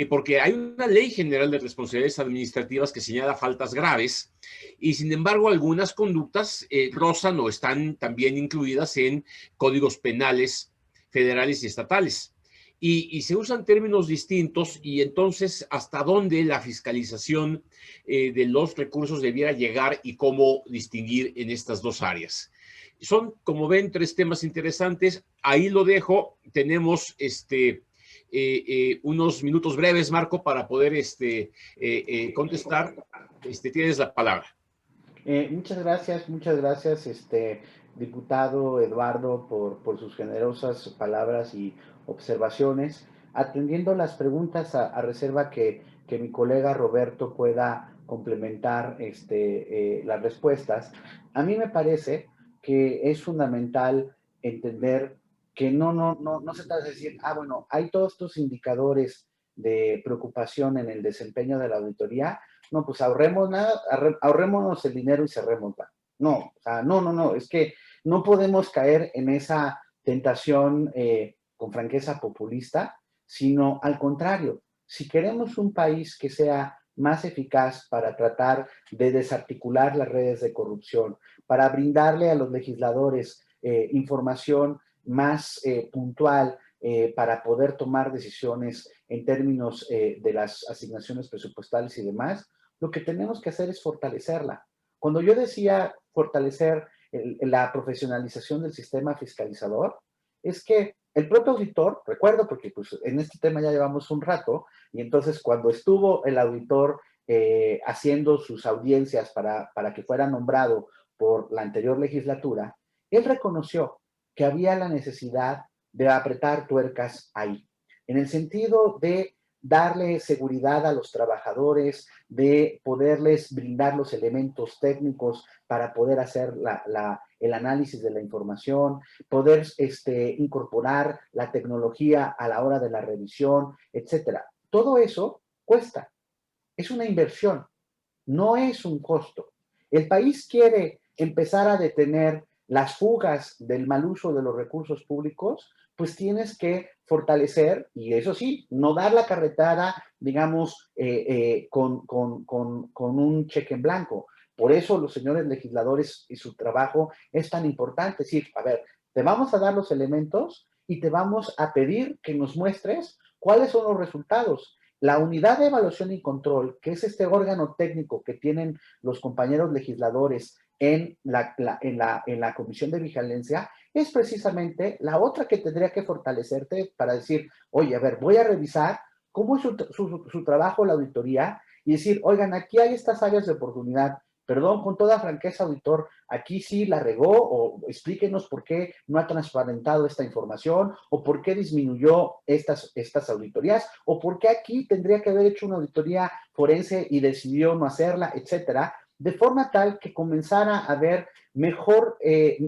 porque hay una ley general de responsabilidades administrativas que señala faltas graves y sin embargo algunas conductas rozan o están también incluidas en códigos penales federales y estatales. Y se usan términos distintos y entonces hasta dónde la fiscalización de los recursos debiera llegar y cómo distinguir en estas dos áreas. Son, como ven, 3 temas interesantes. Ahí lo dejo. Tenemos unos minutos breves, Marco, para poder contestar. Tienes la palabra. Muchas gracias, diputado Eduardo, por sus generosas palabras y observaciones. Atendiendo las preguntas a reserva que mi colega Roberto pueda complementar las respuestas, a mí me parece que es fundamental entender que no se trata de decir, bueno, hay todos estos indicadores de preocupación en el desempeño de la auditoría. No, pues ahorrémonos el dinero y cerrémosla. No, o sea, no, es que no podemos caer en esa tentación con franqueza populista, sino al contrario, si queremos un país que sea más eficaz para tratar de desarticular las redes de corrupción, para brindarle a los legisladores información más puntual, para poder tomar decisiones en términos de las asignaciones presupuestales y demás, lo que tenemos que hacer es fortalecerla. Cuando yo decía fortalecer la profesionalización del sistema fiscalizador, es que el propio auditor, recuerdo porque pues, en este tema ya llevamos un rato, y entonces cuando estuvo el auditor haciendo sus audiencias para que fuera nombrado por la anterior legislatura, él reconoció que había la necesidad de apretar tuercas ahí, en el sentido de darle seguridad a los trabajadores, de poderles brindar los elementos técnicos para poder hacer el análisis de la información, poder incorporar la tecnología a la hora de la revisión, etcétera. Todo eso cuesta, es una inversión, no es un costo. El país quiere empezar a detener las fugas del mal uso de los recursos públicos, pues tienes que fortalecer, y eso sí, no dar la carretada, digamos, con un cheque en blanco. Por eso los señores legisladores y su trabajo es tan importante. Es decir, a ver, te vamos a dar los elementos y te vamos a pedir que nos muestres cuáles son los resultados. La unidad de evaluación y control, que es este órgano técnico que tienen los compañeros legisladores en la Comisión de Vigilancia, es precisamente la otra que tendría que fortalecerte para decir, oye, a ver, voy a revisar cómo es su trabajo la auditoría y decir, oigan, aquí hay estas áreas de oportunidad. Perdón, con toda franqueza, auditor, aquí sí la regó, o explíquenos por qué no ha transparentado esta información, o por qué disminuyó estas auditorías, o por qué aquí tendría que haber hecho una auditoría forense y decidió no hacerla, etcétera, de forma tal que comenzara a haber mejor,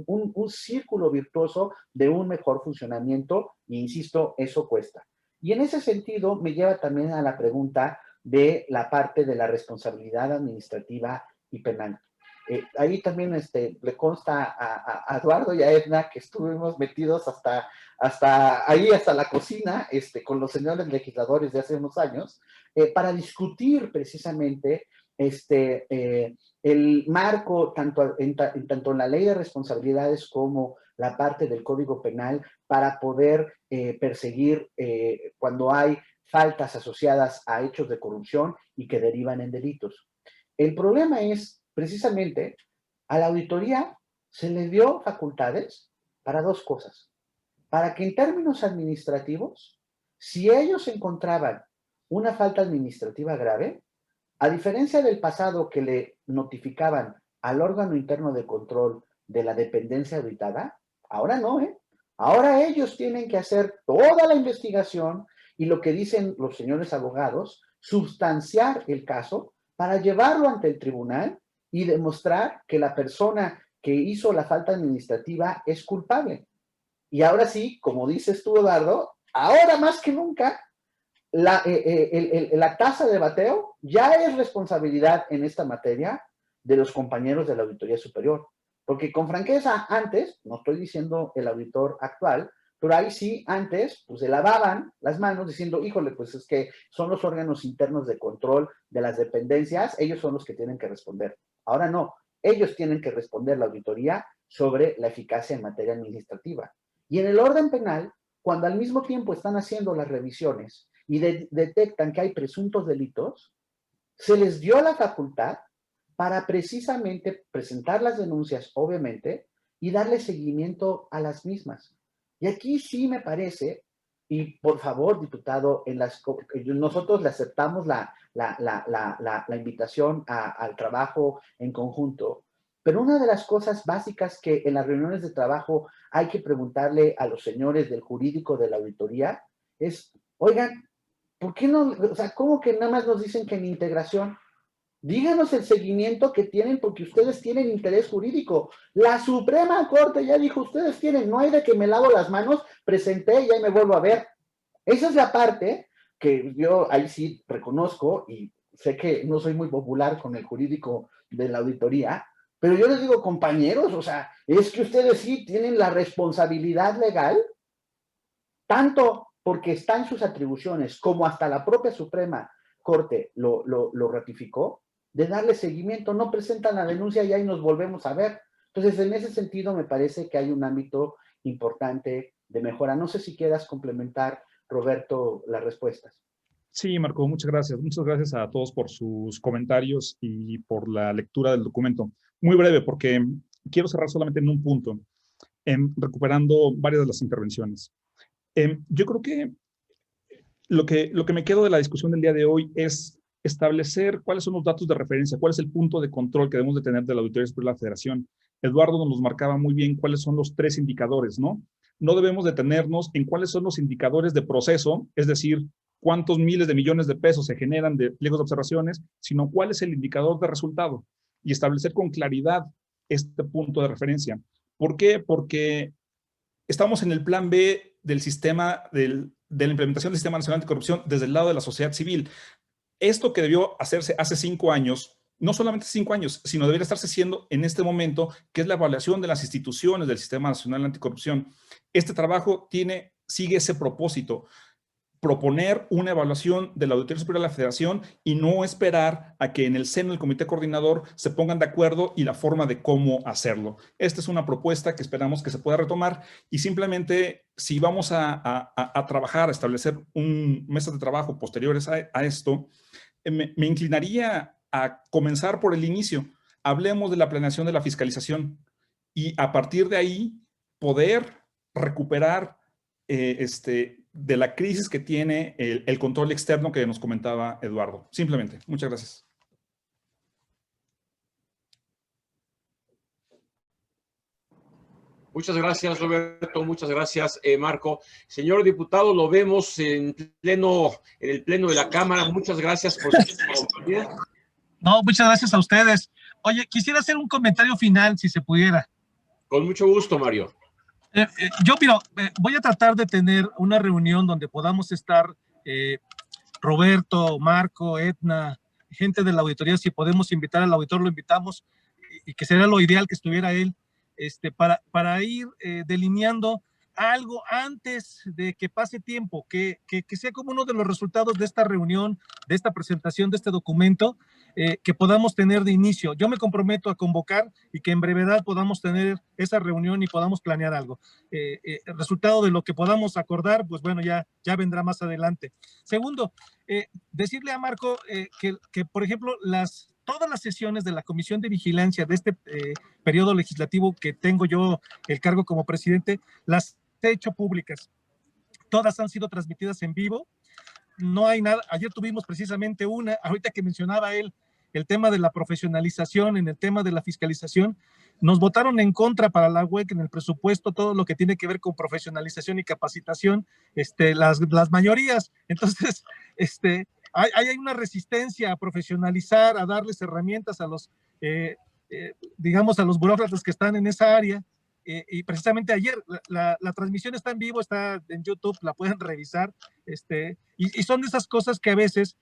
un círculo virtuoso de un mejor funcionamiento, e insisto, eso cuesta. Y en ese sentido me lleva también a la pregunta de la parte de la responsabilidad administrativa y penal. Ahí también le consta a Eduardo y a Edna que estuvimos metidos hasta la cocina con los señores legisladores de hace unos años para discutir precisamente el marco tanto en la ley de responsabilidades como la parte del Código Penal para poder perseguir cuando hay faltas asociadas a hechos de corrupción y que derivan en delitos. El problema es, precisamente, a la auditoría se le dio facultades para dos cosas. Para que en términos administrativos, si ellos encontraban una falta administrativa grave, a diferencia del pasado que le notificaban al órgano interno de control de la dependencia auditada, ahora no, ¿eh? Ahora ellos tienen que hacer toda la investigación y lo que dicen los señores abogados, sustanciar el caso para llevarlo ante el tribunal y demostrar que la persona que hizo la falta administrativa es culpable. Y ahora sí, como dices tú, Eduardo, ahora más que nunca, la tasa de bateo ya es responsabilidad en esta materia de los compañeros de la Auditoría Superior. Porque con franqueza, antes, no estoy diciendo el auditor actual, pero ahí sí, antes, pues se lavaban las manos diciendo, híjole, pues es que son los órganos internos de control de las dependencias, ellos son los que tienen que responder. Ahora no, ellos tienen que responder la auditoría sobre la eficacia en materia administrativa. Y en el orden penal, cuando al mismo tiempo están haciendo las revisiones y detectan que hay presuntos delitos, se les dio la facultad para precisamente presentar las denuncias, obviamente, y darle seguimiento a las mismas. Y aquí sí me parece Y por favor, diputado, nosotros le aceptamos la invitación al trabajo en conjunto, pero una de las cosas básicas que en las reuniones de trabajo hay que preguntarle a los señores del jurídico de la auditoría es, oigan, ¿por qué no? O sea, ¿cómo que nada más nos dicen que en integración? Díganos el seguimiento que tienen porque ustedes tienen interés jurídico. La Suprema Corte ya dijo, ustedes tienen, no hay de que me lavo las manos, presenté y ahí me vuelvo a ver. Esa es la parte que yo ahí sí reconozco y sé que no soy muy popular con el jurídico de la auditoría, pero yo les digo, compañeros, o sea, es que ustedes sí tienen la responsabilidad legal, tanto porque está en sus atribuciones como hasta la propia Suprema Corte lo ratificó, de darle seguimiento. No presentan la denuncia y ahí nos volvemos a ver. Entonces, en ese sentido, me parece que hay un ámbito importante de mejora. No sé si quieras complementar, Roberto, las respuestas. Sí, Marco, muchas gracias. Muchas gracias a todos por sus comentarios y por la lectura del documento. Muy breve, porque quiero cerrar solamente en un punto, recuperando varias de las intervenciones. Yo creo que lo que me quedo de la discusión del día de hoy es establecer cuáles son los datos de referencia, cuál es el punto de control que debemos de tener de la Auditoría Superior de la Federación. Eduardo nos marcaba muy bien cuáles son los 3 indicadores, ¿no? No debemos detenernos en cuáles son los indicadores de proceso, es decir, cuántos miles de millones de pesos se generan de pliegos de observaciones, sino cuál es el indicador de resultado y establecer con claridad este punto de referencia. ¿Por qué? Porque estamos en el plan B del sistema, de la implementación del Sistema Nacional Anticorrupción desde el lado de la sociedad civil. Esto que debió hacerse hace 5 años, no solamente 5 años, sino debería estarse haciendo en este momento, que es la evaluación de las instituciones del Sistema Nacional Anticorrupción. Este trabajo sigue ese propósito, proponer una evaluación de la Auditoría Superior de la Federación y no esperar a que en el seno del Comité Coordinador se pongan de acuerdo y la forma de cómo hacerlo. Esta es una propuesta que esperamos que se pueda retomar y simplemente si vamos a trabajar, a establecer mesas de trabajo posteriores a esto, me inclinaría a comenzar por el inicio. Hablemos de la planeación de la fiscalización y a partir de ahí poder recuperar de la crisis que tiene el control externo que nos comentaba Eduardo. Simplemente. Muchas gracias. Muchas gracias, Roberto. Muchas gracias, Marco. Señor diputado, lo vemos en el pleno de la Cámara. Muchas gracias por su compañía. No, muchas gracias a ustedes. Oye, quisiera hacer un comentario final, si se pudiera. Con mucho gusto, Mario. Yo, voy a tratar de tener una reunión donde podamos estar Roberto, Marco, Edna, gente de la auditoría. Si podemos invitar al auditor, lo invitamos y que sería lo ideal que estuviera él para ir delineando algo antes de que pase tiempo, que sea como uno de los resultados de esta reunión, de esta presentación, de este documento, que podamos tener de inicio. Yo me comprometo a convocar y que en brevedad podamos tener esa reunión y podamos planear algo. El resultado de lo que podamos acordar, pues bueno, ya vendrá más adelante. Segundo, decirle a Marco que, por ejemplo, todas las sesiones de la Comisión de Vigilancia de este periodo legislativo que tengo yo el cargo como presidente, las he hecho públicas. Todas han sido transmitidas en vivo. No hay nada. Ayer tuvimos precisamente una, ahorita que mencionaba él, el tema de la profesionalización, en el tema de la fiscalización, nos votaron en contra para la UEC en el presupuesto, todo lo que tiene que ver con profesionalización y capacitación, las mayorías. Entonces, hay una resistencia a profesionalizar, a darles herramientas a los, digamos, a los burócratas que están en esa área. Y precisamente ayer la transmisión está en vivo, está en YouTube, la pueden revisar, y son de esas cosas que a veces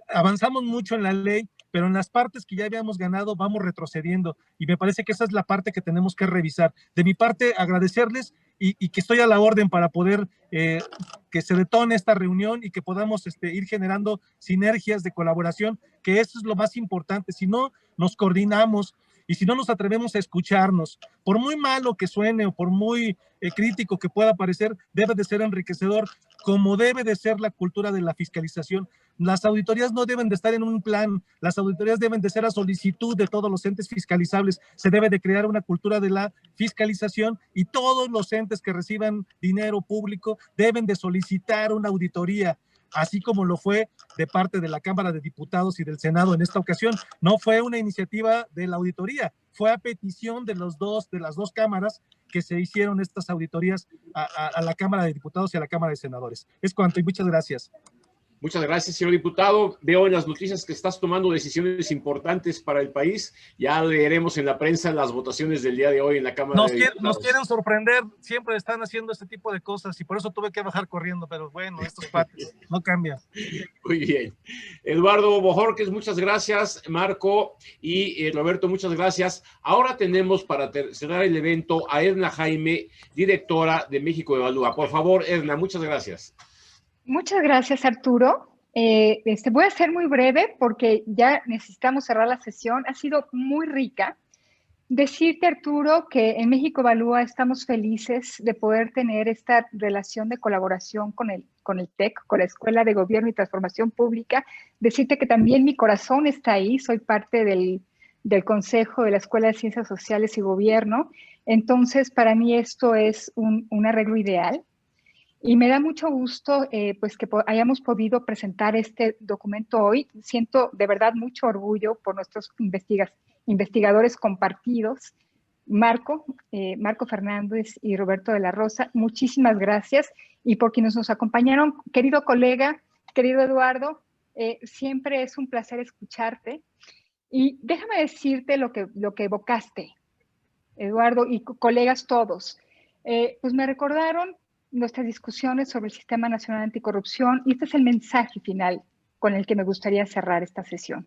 avanzamos mucho en la ley, pero en las partes que ya habíamos ganado vamos retrocediendo, y me parece que esa es la parte que tenemos que revisar. De mi parte, agradecerles y que estoy a la orden para poder que se detone esta reunión y que podamos ir generando sinergias de colaboración, que eso es lo más importante. Si no nos coordinamos Y si no nos atrevemos a escucharnos, por muy malo que suene o por muy crítico que pueda parecer, debe de ser enriquecedor, como debe de ser la cultura de la fiscalización. Las auditorías no deben de estar en un plan, las auditorías deben de ser a solicitud de todos los entes fiscalizables. Se debe de crear una cultura de la fiscalización y todos los entes que reciban dinero público deben de solicitar una auditoría, así como lo fue de parte de la Cámara de Diputados y del Senado en esta ocasión. No fue una iniciativa de la auditoría, fue a petición de las dos cámaras que se hicieron estas auditorías a la Cámara de Diputados y a la Cámara de Senadores. Es cuanto y muchas gracias. Muchas gracias, señor diputado. Veo en las noticias que estás tomando decisiones importantes para el país. Ya leeremos en la prensa las votaciones del día de hoy en la Cámara de Diputados. Nos quieren sorprender, siempre están haciendo este tipo de cosas y por eso tuve que bajar corriendo, pero bueno, estos cuates no cambian. Muy bien. Eduardo Bojorquez, muchas gracias. Marco y Roberto, muchas gracias. Ahora tenemos para cerrar el evento a Edna Jaime, directora de México Evalúa. Por favor, Edna, muchas gracias. Muchas gracias, Arturo. Voy a ser muy breve porque ya necesitamos cerrar la sesión. Ha sido muy rica. Decirte, Arturo, que en México Evalúa estamos felices de poder tener esta relación de colaboración con el TEC, con la Escuela de Gobierno y Transformación Pública. Decirte que también mi corazón está ahí. Soy parte del Consejo de la Escuela de Ciencias Sociales y Gobierno. Entonces, para mí esto es un arreglo ideal. Y me da mucho gusto pues que hayamos podido presentar este documento hoy. Siento de verdad mucho orgullo por nuestros investigadores compartidos, Marco Fernández y Roberto de la Rosa. Muchísimas gracias. Y por quienes nos acompañaron, querido colega, querido Eduardo, siempre es un placer escucharte. Y déjame decirte lo que evocaste, Eduardo, y colegas todos. Pues me recordaron nuestras discusiones sobre el Sistema Nacional Anticorrupción, y este es el mensaje final con el que me gustaría cerrar esta sesión.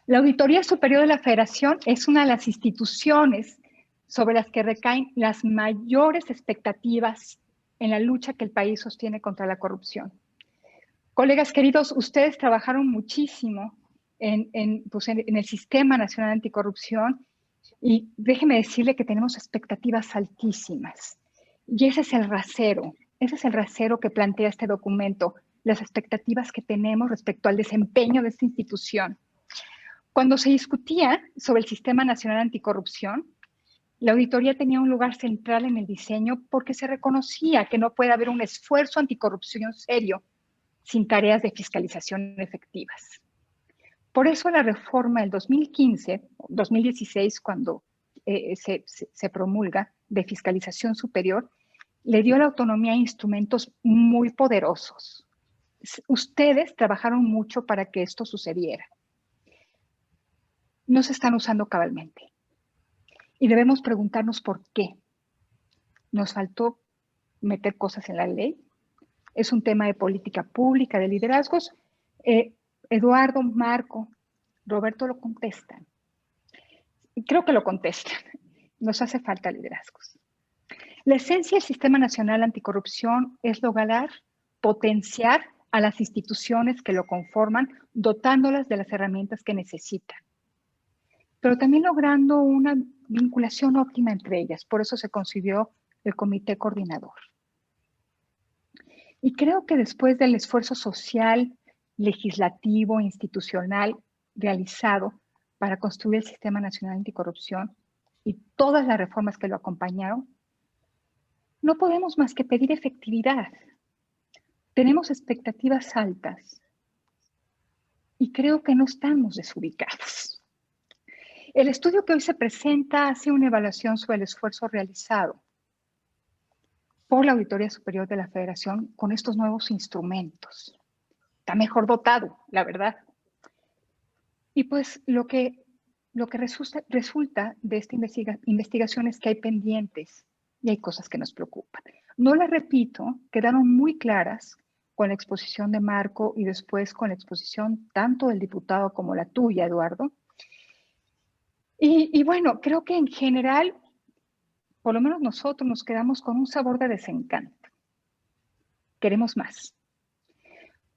La Auditoría Superior de la Federación es una de las instituciones sobre las que recaen las mayores expectativas en la lucha que el país sostiene contra la corrupción. Colegas queridos, ustedes trabajaron muchísimo en el Sistema Nacional Anticorrupción y déjenme decirle que tenemos expectativas altísimas. Y ese es el rasero que plantea este documento, las expectativas que tenemos respecto al desempeño de esta institución. Cuando se discutía sobre el Sistema Nacional Anticorrupción, la auditoría tenía un lugar central en el diseño porque se reconocía que no puede haber un esfuerzo anticorrupción serio sin tareas de fiscalización efectivas. Por eso la reforma del 2016, cuando se promulga de fiscalización superior, le dio la autonomía a instrumentos muy poderosos. Ustedes trabajaron mucho para que esto sucediera. No se están usando cabalmente. Y debemos preguntarnos por qué. ¿Nos faltó meter cosas en la ley? ¿Es un tema de política pública, de liderazgos? Eduardo, Marco, Roberto lo contestan. Creo que lo contestan. Nos hace falta liderazgos. La esencia del Sistema Nacional Anticorrupción es lograr potenciar a las instituciones que lo conforman, dotándolas de las herramientas que necesitan, pero también logrando una vinculación óptima entre ellas. Por eso se concibió el Comité Coordinador. Y creo que después del esfuerzo social, legislativo, institucional realizado para construir el Sistema Nacional Anticorrupción y todas las reformas que lo acompañaron, no podemos más que pedir efectividad. Tenemos expectativas altas y creo que no estamos desubicados. El estudio que hoy se presenta hace una evaluación sobre el esfuerzo realizado por la Auditoría Superior de la Federación con estos nuevos instrumentos. Está mejor dotado, la verdad. Y pues lo que resulta de esta investigación es que hay pendientes y hay cosas que nos preocupan. No las repito, quedaron muy claras con la exposición de Marco y después con la exposición tanto del diputado como la tuya, Eduardo. Y bueno, creo que en general, por lo menos nosotros nos quedamos con un sabor de desencanto. Queremos más.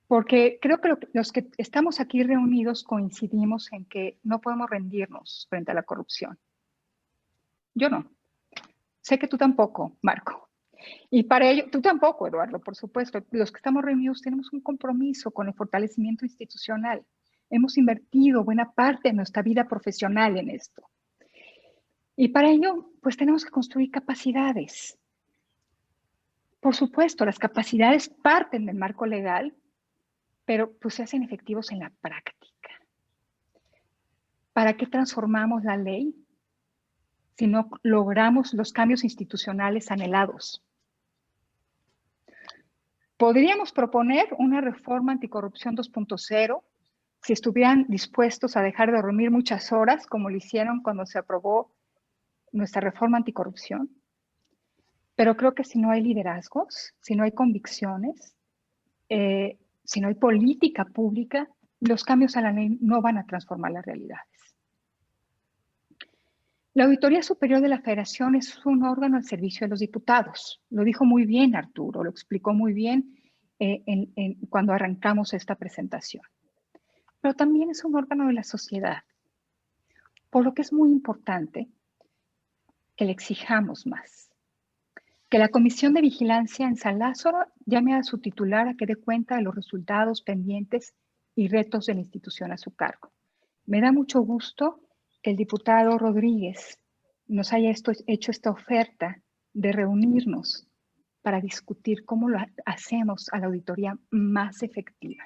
porque creo que los que estamos aquí reunidos coincidimos en que no podemos rendirnos frente a la corrupción. Yo no. Sé que tú tampoco, Marco. Y para ello, tú tampoco, Eduardo, por supuesto. Los que estamos reunidos tenemos un compromiso con el fortalecimiento institucional. Hemos invertido buena parte de nuestra vida profesional en esto. Y para ello, pues tenemos que construir capacidades. Por supuesto, las capacidades parten del marco legal, pero pues se hacen efectivos en la práctica. ¿Para qué transformamos la ley si no logramos los cambios institucionales anhelados? Podríamos proponer una reforma anticorrupción 2.0 si estuvieran dispuestos a dejar de dormir muchas horas, como lo hicieron cuando se aprobó nuestra reforma anticorrupción. Pero creo que si no hay liderazgos, si no hay convicciones, si no hay política pública, los cambios a la ley no van a transformar las realidades. La Auditoría Superior de la Federación es un órgano al servicio de los diputados. Lo dijo muy bien Arturo, lo explicó muy bien cuando arrancamos esta presentación. Pero también es un órgano de la sociedad, por lo que es muy importante que le exijamos más. Que la Comisión de Vigilancia en San Lázaro llame a su titular a que dé cuenta de los resultados pendientes y retos de la institución a su cargo. Me da mucho gusto que el diputado Rodríguez nos haya hecho esta oferta de reunirnos para discutir cómo lo hacemos a la auditoría más efectiva.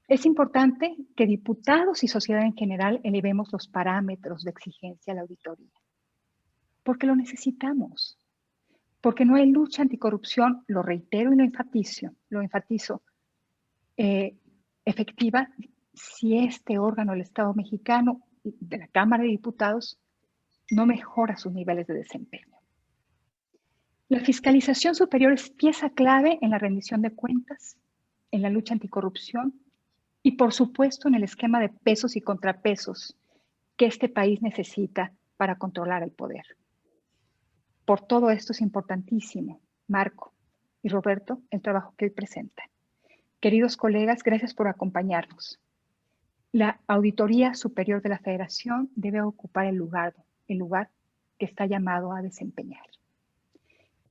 Es importante que diputados y sociedad en general elevemos los parámetros de exigencia a la auditoría, porque lo necesitamos. Porque no hay lucha anticorrupción, lo reitero y lo enfatizo, efectiva si este órgano del Estado mexicano, de la Cámara de Diputados, no mejora sus niveles de desempeño. La fiscalización superior es pieza clave en la rendición de cuentas, en la lucha anticorrupción y, por supuesto, en el esquema de pesos y contrapesos que este país necesita para controlar el poder. Por todo esto es importantísimo, Marco y Roberto, el trabajo que hoy presentan. Queridos colegas, gracias por acompañarnos. La Auditoría Superior de la Federación debe ocupar el lugar que está llamado a desempeñar.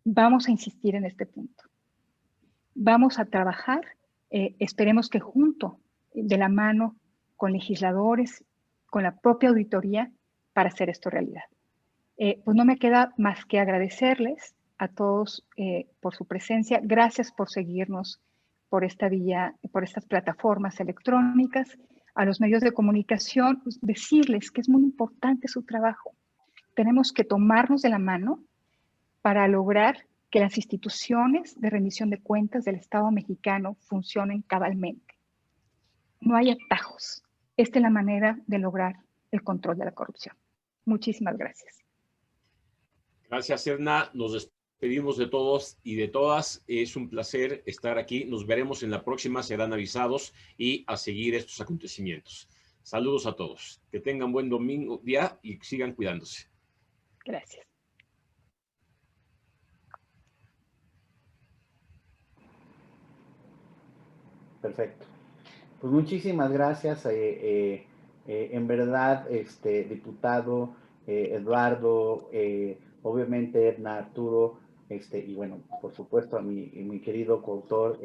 Vamos a insistir en este punto. Vamos a trabajar, esperemos que junto, de la mano con legisladores, con la propia auditoría, para hacer esto realidad. Pues no me queda más que agradecerles a todos por su presencia. Gracias por seguirnos por esta vía, por estas plataformas electrónicas. A los medios de comunicación, pues decirles que es muy importante su trabajo. Tenemos que tomarnos de la mano para lograr que las instituciones de rendición de cuentas del Estado mexicano funcionen cabalmente. No hay atajos. Esta es la manera de lograr el control de la corrupción. Muchísimas gracias. Gracias, Edna. Nos despedimos de todos y de todas. Es un placer estar aquí. Nos veremos en la próxima. Serán avisados y a seguir estos acontecimientos. Saludos a todos. Que tengan buen domingo, día y sigan cuidándose. Gracias. Perfecto. Pues muchísimas gracias. En verdad, diputado Eduardo, obviamente Edna, Arturo, y bueno, por supuesto a mi querido coautor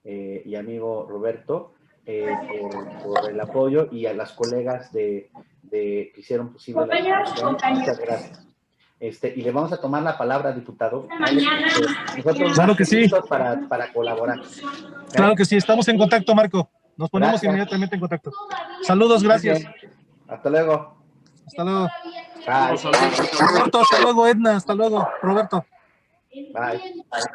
y amigo Roberto, por el apoyo, y a las colegas que hicieron posible la discusión. Muchas gracias. Y le vamos a tomar la palabra, diputado. Nosotros claro que sí. Para colaborar. Claro que sí, estamos en contacto, Marco. Nos ponemos inmediatamente en contacto. Saludos, gracias. Hasta luego. Hasta luego. Bye. Roberto, hasta luego, Edna, hasta luego, Roberto. Bye. Bye.